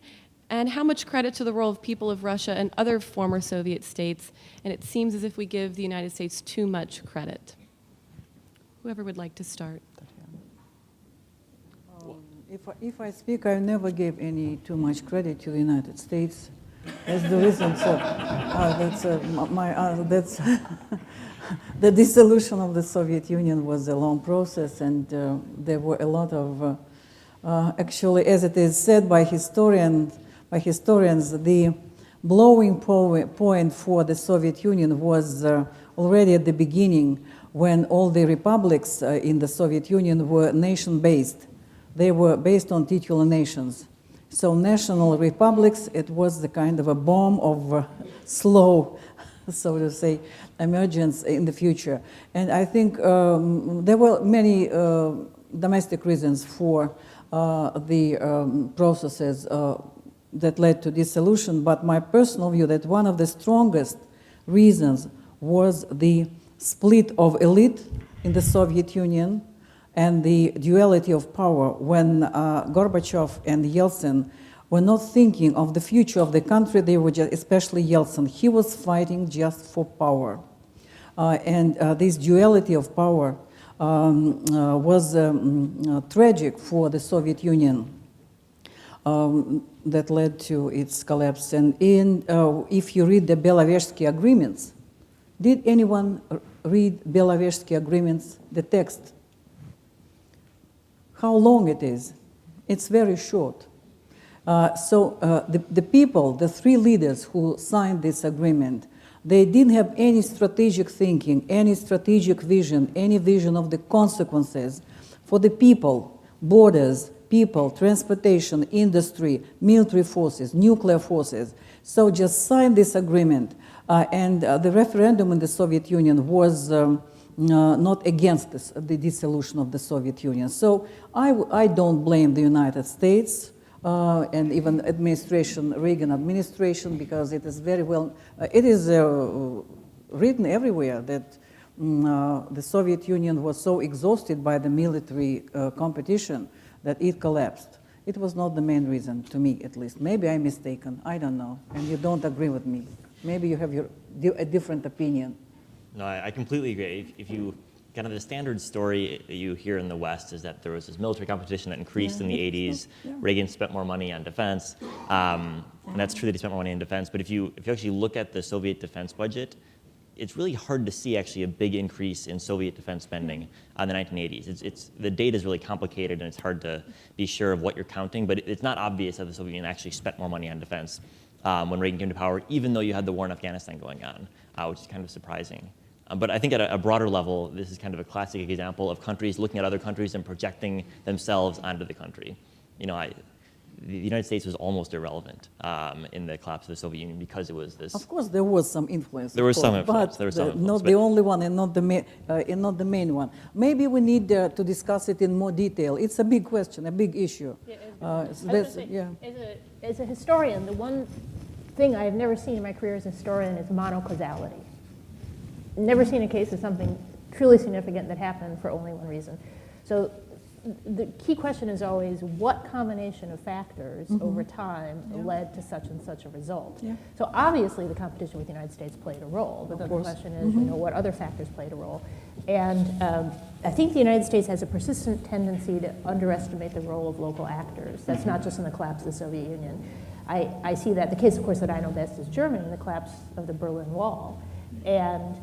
And how much credit to the role of people of Russia and other former Soviet states? And it seems as if we give the United States too much credit. Whoever would like to start. If I speak, I never gave any too much credit to the United States. That's the reason. So that's the dissolution of the Soviet Union was a long process, and there were a lot of actually, as it is said by historians, the blowing point for the Soviet Union was already at the beginning when all the republics in the Soviet Union were nation-based. They were based on titular nations. So national republics, it was the kind of a bomb of slow, so to say, emergence in the future. And I think there were many domestic reasons for the processes that led to dissolution, but my personal view that one of the strongest reasons was the split of elite in the Soviet Union and the duality of power when Gorbachev and Yeltsin were not thinking of the future of the country. They were just, especially Yeltsin, he was fighting just for power. And this duality of power was tragic for the Soviet Union. That led to its collapse. And if you read the Beloversky agreements, did anyone read Beloversky agreements, the text? How long it is? It's very short. The people, the three leaders who signed this agreement, they didn't have any strategic thinking, any strategic vision, any vision of the consequences for the people, borders, people, transportation, industry, military forces, nuclear forces. So just sign this agreement. And the referendum in the Soviet Union was not against the dissolution of the Soviet Union. So I don't blame the United States and even administration, Reagan administration, because it is very well, it is written everywhere that the Soviet Union was so exhausted by the military competition that it collapsed. It was not the main reason, to me at least. Maybe I'm mistaken, I don't know, and you don't agree with me. Maybe you have a different opinion. No, I completely agree. If you, kind of the standard story that you hear in the West is that there was this military competition that increased in the 80s. Yeah. Reagan spent more money on defense. And that's true that he spent more money on defense. But if you actually look at the Soviet defense budget, it's really hard to see actually a big increase in Soviet defense spending in the 1980s. The data is really complicated and it's hard to be sure of what you're counting, but it's not obvious that the Soviet Union actually spent more money on defense when Reagan came to power, even though you had the war in Afghanistan going on, which is kind of surprising. But I think at a broader level, this is kind of a classic example of countries looking at other countries and projecting themselves onto the country. You know, the United States was almost irrelevant in the collapse of the Soviet Union because it was this. Of course, there was some influence. There was some influence. But There was some influence, not but- the only one, and not the main one. Maybe we need to discuss it in more detail. It's a big question, a big issue. Yeah, So I was that's- gonna say, yeah. as a historian, the one thing I have never seen in my career as a historian is monocausality. Never seen a case of something truly significant that happened for only one reason. So the key question is always what combination of factors over time led to such and such a result. Yeah. So obviously the competition with the United States played a role, but then the question is, what other factors played a role? And I think the United States has a persistent tendency to underestimate the role of local actors. That's not just in the collapse of the Soviet Union. I see that. The case, of course, that I know best is Germany, the collapse of the Berlin Wall. And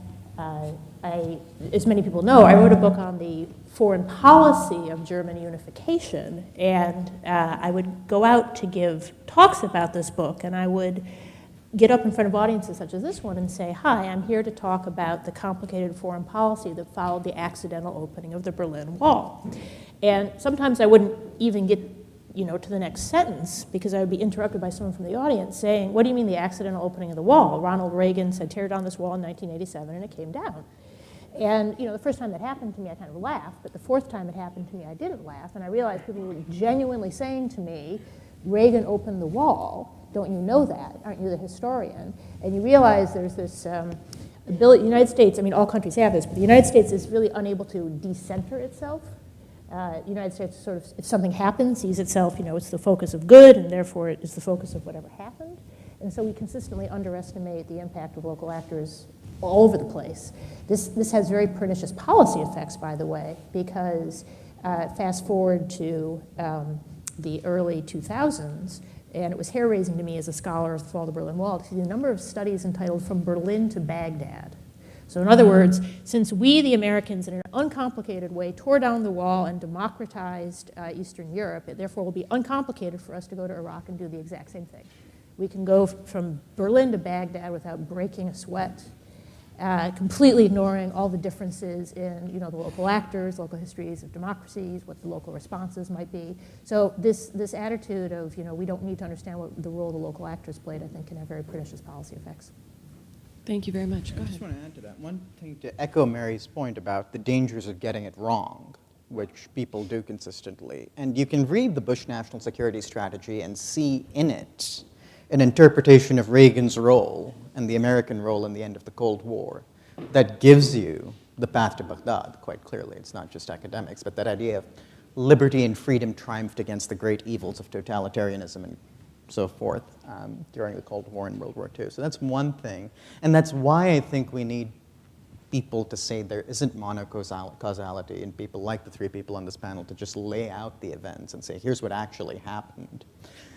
as many people know, I wrote a book on the foreign policy of German unification, and I would go out to give talks about this book, and I would get up in front of audiences such as this one and say, hi, I'm here to talk about the complicated foreign policy that followed the accidental opening of the Berlin Wall. And sometimes I wouldn't even get to the next sentence because I would be interrupted by someone from the audience saying, what do you mean the accidental opening of the wall? Ronald Reagan said, tear down this wall in 1987, and it came down. And the first time that happened to me, I kind of laughed, but the fourth time it happened to me, I didn't laugh, and I realized people were genuinely saying to me, Reagan opened the wall, don't you know that? Aren't you the historian? And you realize there's this ability, the United States, all countries have this, but the United States is really unable to decenter itself. The United States sort of, if something happens, sees itself, it's the focus of good, and therefore it is the focus of whatever happened. And so we consistently underestimate the impact of local actors all over the place. This has very pernicious policy effects, by the way, because fast forward to the early 2000s, and it was hair-raising to me as a scholar of the fall of the Berlin Wall to see the number of studies entitled From Berlin to Baghdad. So in other words, since we, the Americans, in an uncomplicated way, tore down the wall and democratized Eastern Europe, it therefore will be uncomplicated for us to go to Iraq and do the exact same thing. We can go from Berlin to Baghdad without breaking a sweat. completely ignoring all the differences in the local actors, local histories of democracies, what the local responses might be. So this attitude of we don't need to understand what the role the local actors played, I think, can have very pernicious policy effects. Thank you very much. Go I just ahead. want to add to that. One thing to echo Mary's point about the dangers of getting it wrong, which people do consistently. And you can read the Bush National Security Strategy and see in it an interpretation of Reagan's role and the American role in the end of the Cold War that gives you the path to Baghdad quite clearly. It's not just academics, but that idea of liberty and freedom triumphed against the great evils of totalitarianism and so forth during the Cold War and World War II. So that's one thing. And that's why I think we need people to say there isn't monocausality, and people like the three people on this panel to just lay out the events and say, here's what actually happened.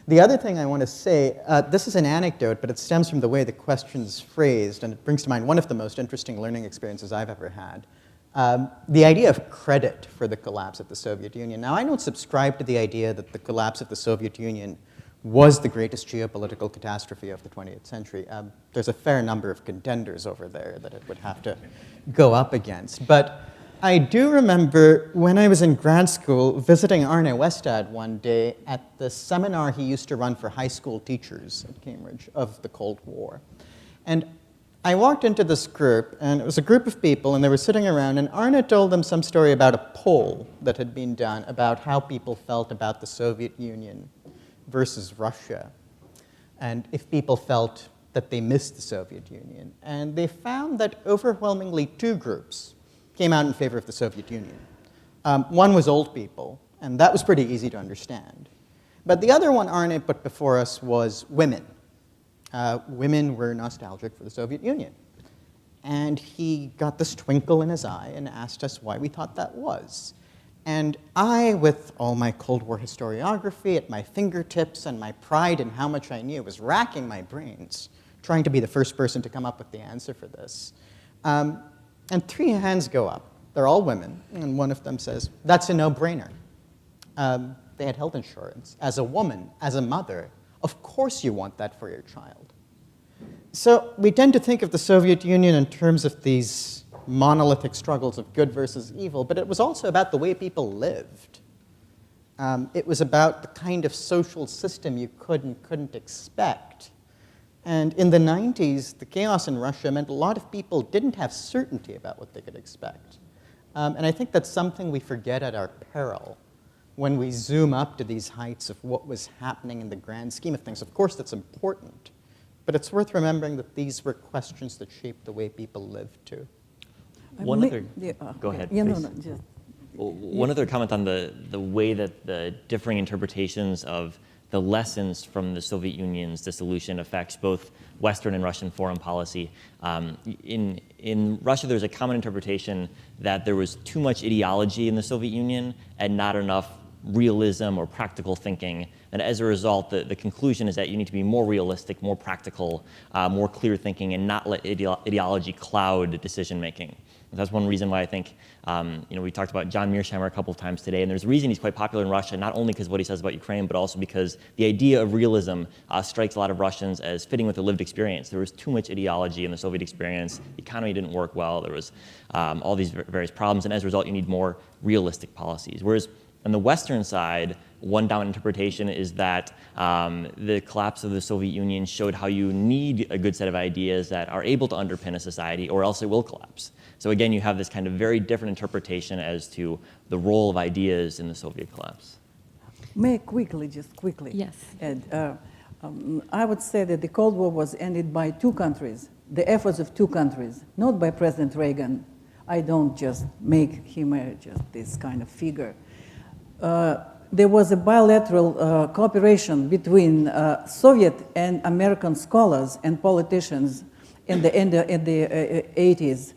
The other thing I want to say, this is an anecdote, but it stems from the way the question's phrased, and it brings to mind one of the most interesting learning experiences I've ever had. The idea of credit for the collapse of the Soviet Union. Now, I don't subscribe to the idea that the collapse of the Soviet Union was the greatest geopolitical catastrophe of the 20th century. There's a fair number of contenders over there that it would have to go up against. But I do remember when I was in grad school visiting Arne Westad one day at the seminar he used to run for high school teachers at Cambridge of the Cold War. And I walked into this group, and it was a group of people, and they were sitting around, and Arne told them some story about a poll that had been done about how people felt about the Soviet Union versus Russia, and if people felt that they missed the Soviet Union. And they found that overwhelmingly two groups came out in favor of the Soviet Union. One was old people, and that was pretty easy to understand. But the other one Arne put before us was women. Women were nostalgic for the Soviet Union. And he got this twinkle in his eye and asked us why we thought that was. And I, with all my Cold War historiography at my fingertips and my pride in how much I knew, was racking my brains, trying to be the first person to come up with the answer for this. And three hands go up. They're all women, and one of them says, that's a no-brainer. They had health insurance. As a woman, as a mother, of course you want that for your child. So we tend to think of the Soviet Union in terms of these monolithic struggles of good versus evil, but it was also about the way people lived. It was about the kind of social system you could and couldn't expect. And in the 90s, the chaos in Russia meant a lot of people didn't have certainty about what they could expect. And I think that's something we forget at our peril when we zoom up to these heights of what was happening in the grand scheme of things. Of course, that's important, but it's worth remembering that these were questions that shaped the way people lived too. One other, go ahead, please. Just, One other comment on the way that the differing interpretations of the lessons from the Soviet Union's dissolution affects both Western and Russian foreign policy. In Russia, there's a common interpretation that there was too much ideology in the Soviet Union and not enough realism or practical thinking. And as a result, the conclusion is that you need to be more realistic, more practical, more clear thinking, and not let ideology cloud decision making. That's one reason why I think, we talked about John Mearsheimer a couple of times today, and there's a reason he's quite popular in Russia, not only because of what he says about Ukraine, but also because the idea of realism strikes a lot of Russians as fitting with the lived experience. There was too much ideology in the Soviet experience. The economy didn't work well. There was all these various problems, and as a result, you need more realistic policies. Whereas on the Western side, one dominant interpretation is that the collapse of the Soviet Union showed how you need a good set of ideas that are able to underpin a society, or else it will collapse. So again, you have this kind of very different interpretation as to the role of ideas in the Soviet collapse. may I just quickly Yes. add, I would say that the Cold War was ended by two countries, the efforts of two countries, not by President Reagan. I don't just make him just this kind of figure. There was a bilateral cooperation between Soviet and American scholars and politicians in the 80s.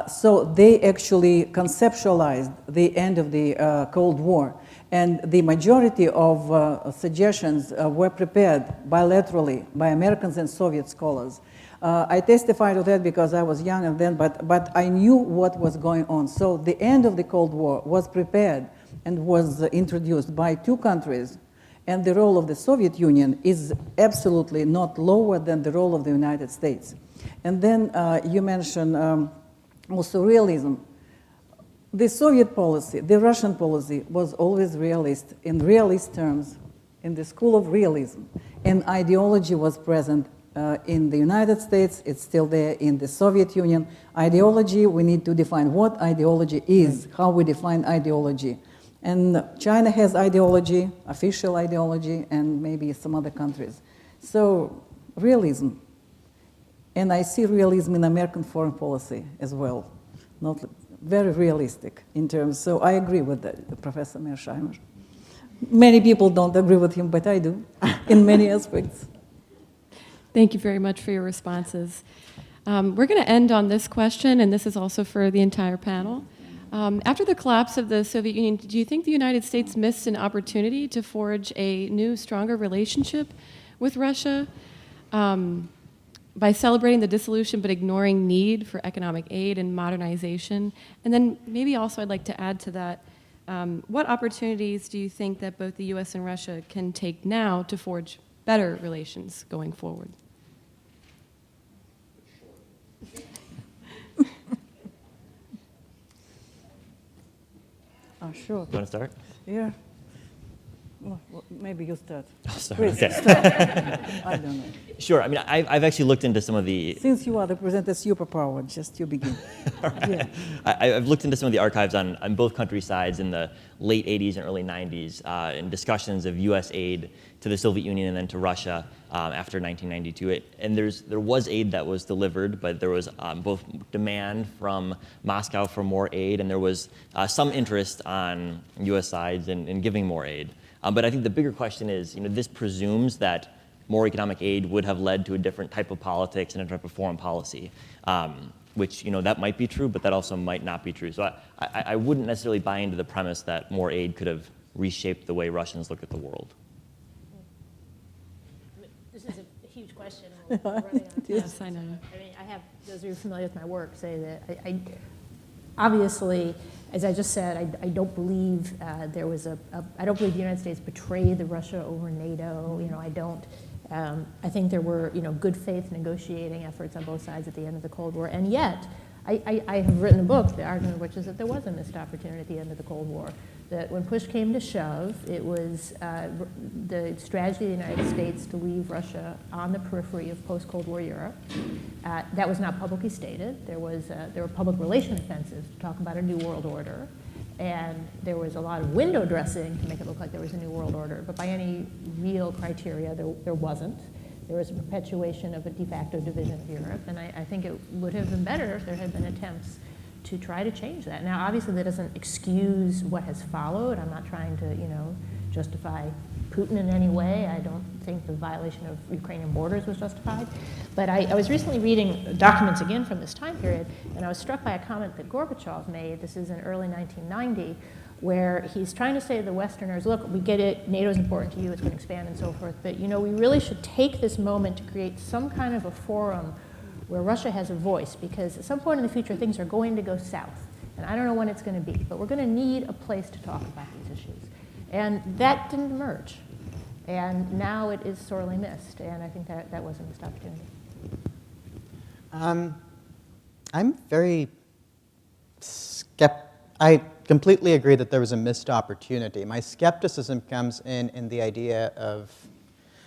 So they actually conceptualized the end of the Cold War. And the majority of suggestions were prepared bilaterally by Americans and Soviet scholars. I testify to that because I was young and then, but I knew what was going on. So the end of the Cold War was prepared and was introduced by two countries, and the role of the Soviet Union is absolutely not lower than the role of the United States. And then you mentioned also realism. The Soviet policy, the Russian policy, was always realist, in realist terms, in the school of realism. And ideology was present in the United States, it's still there in the Soviet Union. Ideology, we need to define what ideology is, how we define ideology. And China has ideology, official ideology, and maybe some other countries. So, realism. And I see realism in American foreign policy as well. Not very realistic in terms, so I agree with that, Professor Mearsheimer. Many people don't agree with him, but I do, in many aspects. Thank you very much for your responses. We're going to end on this question, and this is also for the entire panel. After the collapse of the Soviet Union, do you think the United States missed an opportunity to forge a new, stronger relationship with Russia by celebrating the dissolution but ignoring need for economic aid and modernization? And then maybe also I'd like to add to that, what opportunities do you think that both the US and Russia can take now to forge better relations going forward? Oh, sure. You want to start? Yeah. Well, maybe you start. Oh, sorry. Please, Okay. start. I don't know. Sure. I mean, I've actually looked into some of the. Since you are the presenter superpower, just you begin. Yeah. I've looked into some of the archives on both country sides in the late 80s and early 90s in discussions of U.S. aid to the Soviet Union and then to Russia after 1992. And there was aid that was delivered, but there was both demand from Moscow for more aid, and there was some interest on U.S. sides in giving more aid. But I think the bigger question is, this presumes that more economic aid would have led to a different type of politics and a type of foreign policy, which, that might be true, but that also might not be true. So I wouldn't necessarily buy into the premise that more aid could have reshaped the way Russians look at the world. This is a huge question. We're running out of time. Yes, I know. I mean, I have, those who are familiar with my work say that I obviously, as I just said, I don't believe there was I don't believe the United States betrayed the Russia over NATO. I don't. I think there were, good faith negotiating efforts on both sides at the end of the Cold War, and yet I have written a book, the argument of which is that there was a missed opportunity at the end of the Cold War. That when push came to shove, it was the strategy of the United States to leave Russia on the periphery of post-Cold War Europe. That was not publicly stated. There were public relation offensives to talk about a new world order, and there was a lot of window dressing to make it look like there was a new world order. But by any real criteria, there wasn't. There was a perpetuation of a de facto division of Europe, and I think it would have been better if there had been attempts to try to change that. Now, obviously, that doesn't excuse what has followed. I'm not trying to, justify Putin in any way. I don't think the violation of Ukrainian borders was justified. But I was recently reading documents again from this time period, and I was struck by a comment that Gorbachev made. This is in early 1990, where he's trying to say to the Westerners, look, we get it, NATO's important to you, it's going to expand and so forth, but we really should take this moment to create some kind of a forum where Russia has a voice, because at some point in the future, things are going to go south. And I don't know when it's going to be, but we're going to need a place to talk about these issues. And that didn't emerge. And now it is sorely missed, and I think that was a missed opportunity. I'm very I completely agree that there was a missed opportunity. My skepticism comes in the idea of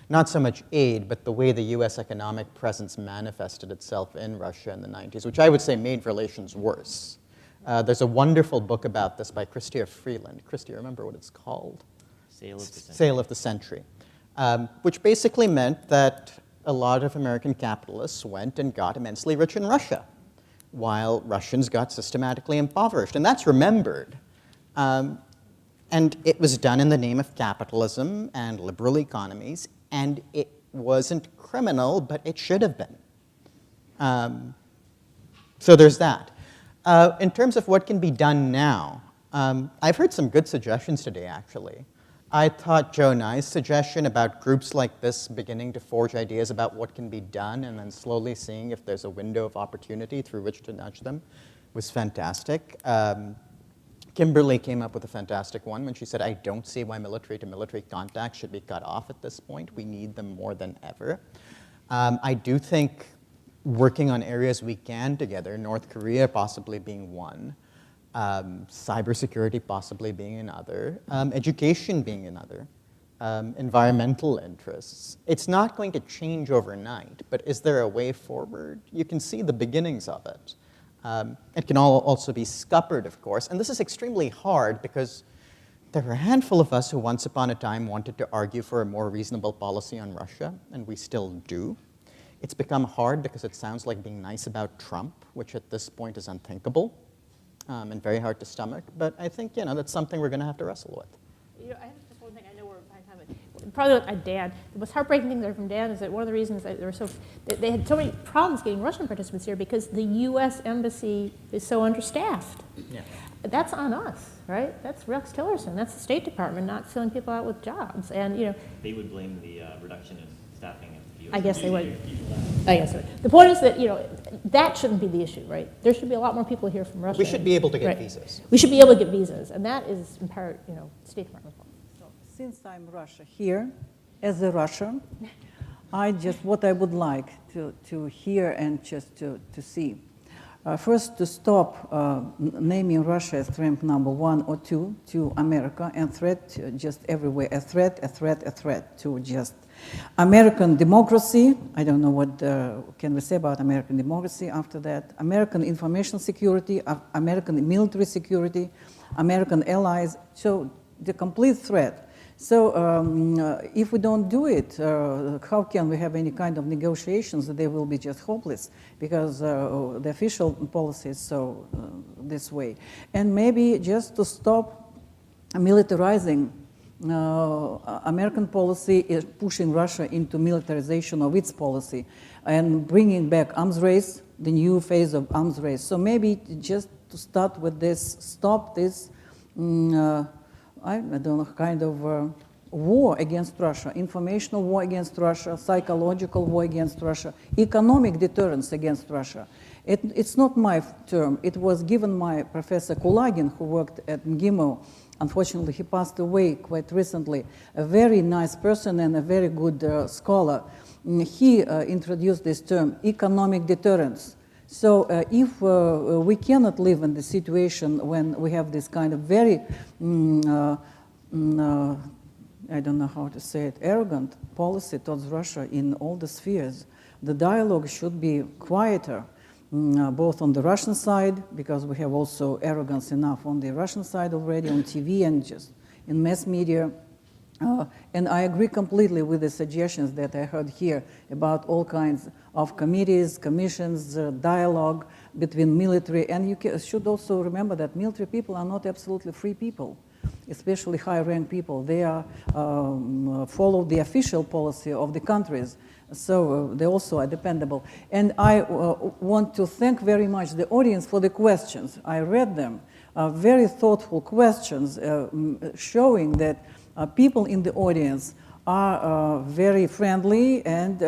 not so much aid, but the way the U.S. economic presence manifested itself in Russia in the 90s, which I would say made relations worse. There's a wonderful book about this by Chrystia Freeland. Chrystia, remember what it's called? Sale of the Century. Sale of the Century, which basically meant that a lot of American capitalists went and got immensely rich in Russia, while Russians got systematically impoverished. And that's remembered. And it was done in the name of capitalism and liberal economies, and it wasn't criminal, but it should have been. So there's that. In terms of what can be done now, I've heard some good suggestions today, actually. I thought Joe Nye's suggestion about groups like this beginning to forge ideas about what can be done and then slowly seeing if there's a window of opportunity through which to nudge them was fantastic. Kimberly came up with a fantastic one when she said, I don't see why military-to-military contacts should be cut off at this point. We need them more than ever. I do think working on areas we can together, North Korea possibly being one, cybersecurity possibly being another, education being another, environmental interests. It's not going to change overnight, but is there a way forward? You can see the beginnings of it. It can also be scuppered, of course, and this is extremely hard because there are a handful of us who once upon a time wanted to argue for a more reasonable policy on Russia, and we still do. It's become hard because it sounds like being nice about Trump, which at this point is unthinkable and very hard to stomach. But I think, that's something we're going to have to wrestle with. I have just one thing. I know we're behind time, but probably Dan. The most heartbreaking thing there from Dan is that one of the reasons that they had so many problems getting Russian participants here because the U.S. embassy is so understaffed. Yeah. That's on us, right? That's Rex Tillerson. That's the State Department not filling people out with jobs, and They would blame the reduction in staffing. I guess they would. I guess they would. The point is that, that shouldn't be the issue, right? There should be a lot more people here from Russia. We should be able to get Right. visas. We should be able to get visas, and that is in part, State Department. So, since I'm Russia here, as a Russian, what I would like to hear and just to see. First, to stop naming Russia as threat number 1 or 2 to America and threat just everywhere. A threat to just American democracy. I don't know what can we say about American democracy after that. American information security, American military security, American allies. So the complete threat. So if we don't do it, how can we have any kind of negotiations? They will be just hopeless because the official policy is so this way. And maybe just to stop militarizing, American policy is pushing Russia into militarization of its policy and bringing back arms race, the new phase of arms race. So maybe just to start with this, stop this I don't know, kind of war against Russia, informational war against Russia, psychological war against Russia, economic deterrence against Russia. It's not my term. It was given by Professor Kulagin, who worked at MGIMO. Unfortunately, he passed away quite recently. A very nice person and a very good scholar. He introduced this term, economic deterrence. So if we cannot live in the situation when we have this kind of very, I don't know how to say it, arrogant policy towards Russia in all the spheres, the dialogue should be quieter, both on the Russian side, because we have also arrogance enough on the Russian side already, on TV and just in mass media. And I agree completely with the suggestions that I heard here about all kinds of committees, commissions, dialogue between military. And you should also remember that military people are not absolutely free people, especially high-rank people. They are follow the official policy of the countries. So they also are dependable. And I want to thank very much the audience for the questions. I read them, very thoughtful questions showing that people in the audience are very friendly and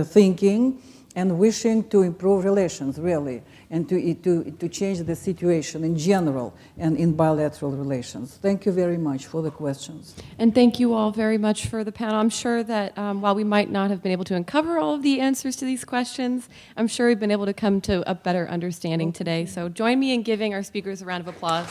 thinking and wishing to improve relations, really, and to change the situation in general and in bilateral relations. Thank you very much for the questions. And thank you all very much for the panel. I'm sure that while we might not have been able to uncover all of the answers to these questions, I'm sure we've been able to come to a better understanding today. So join me in giving our speakers a round of applause.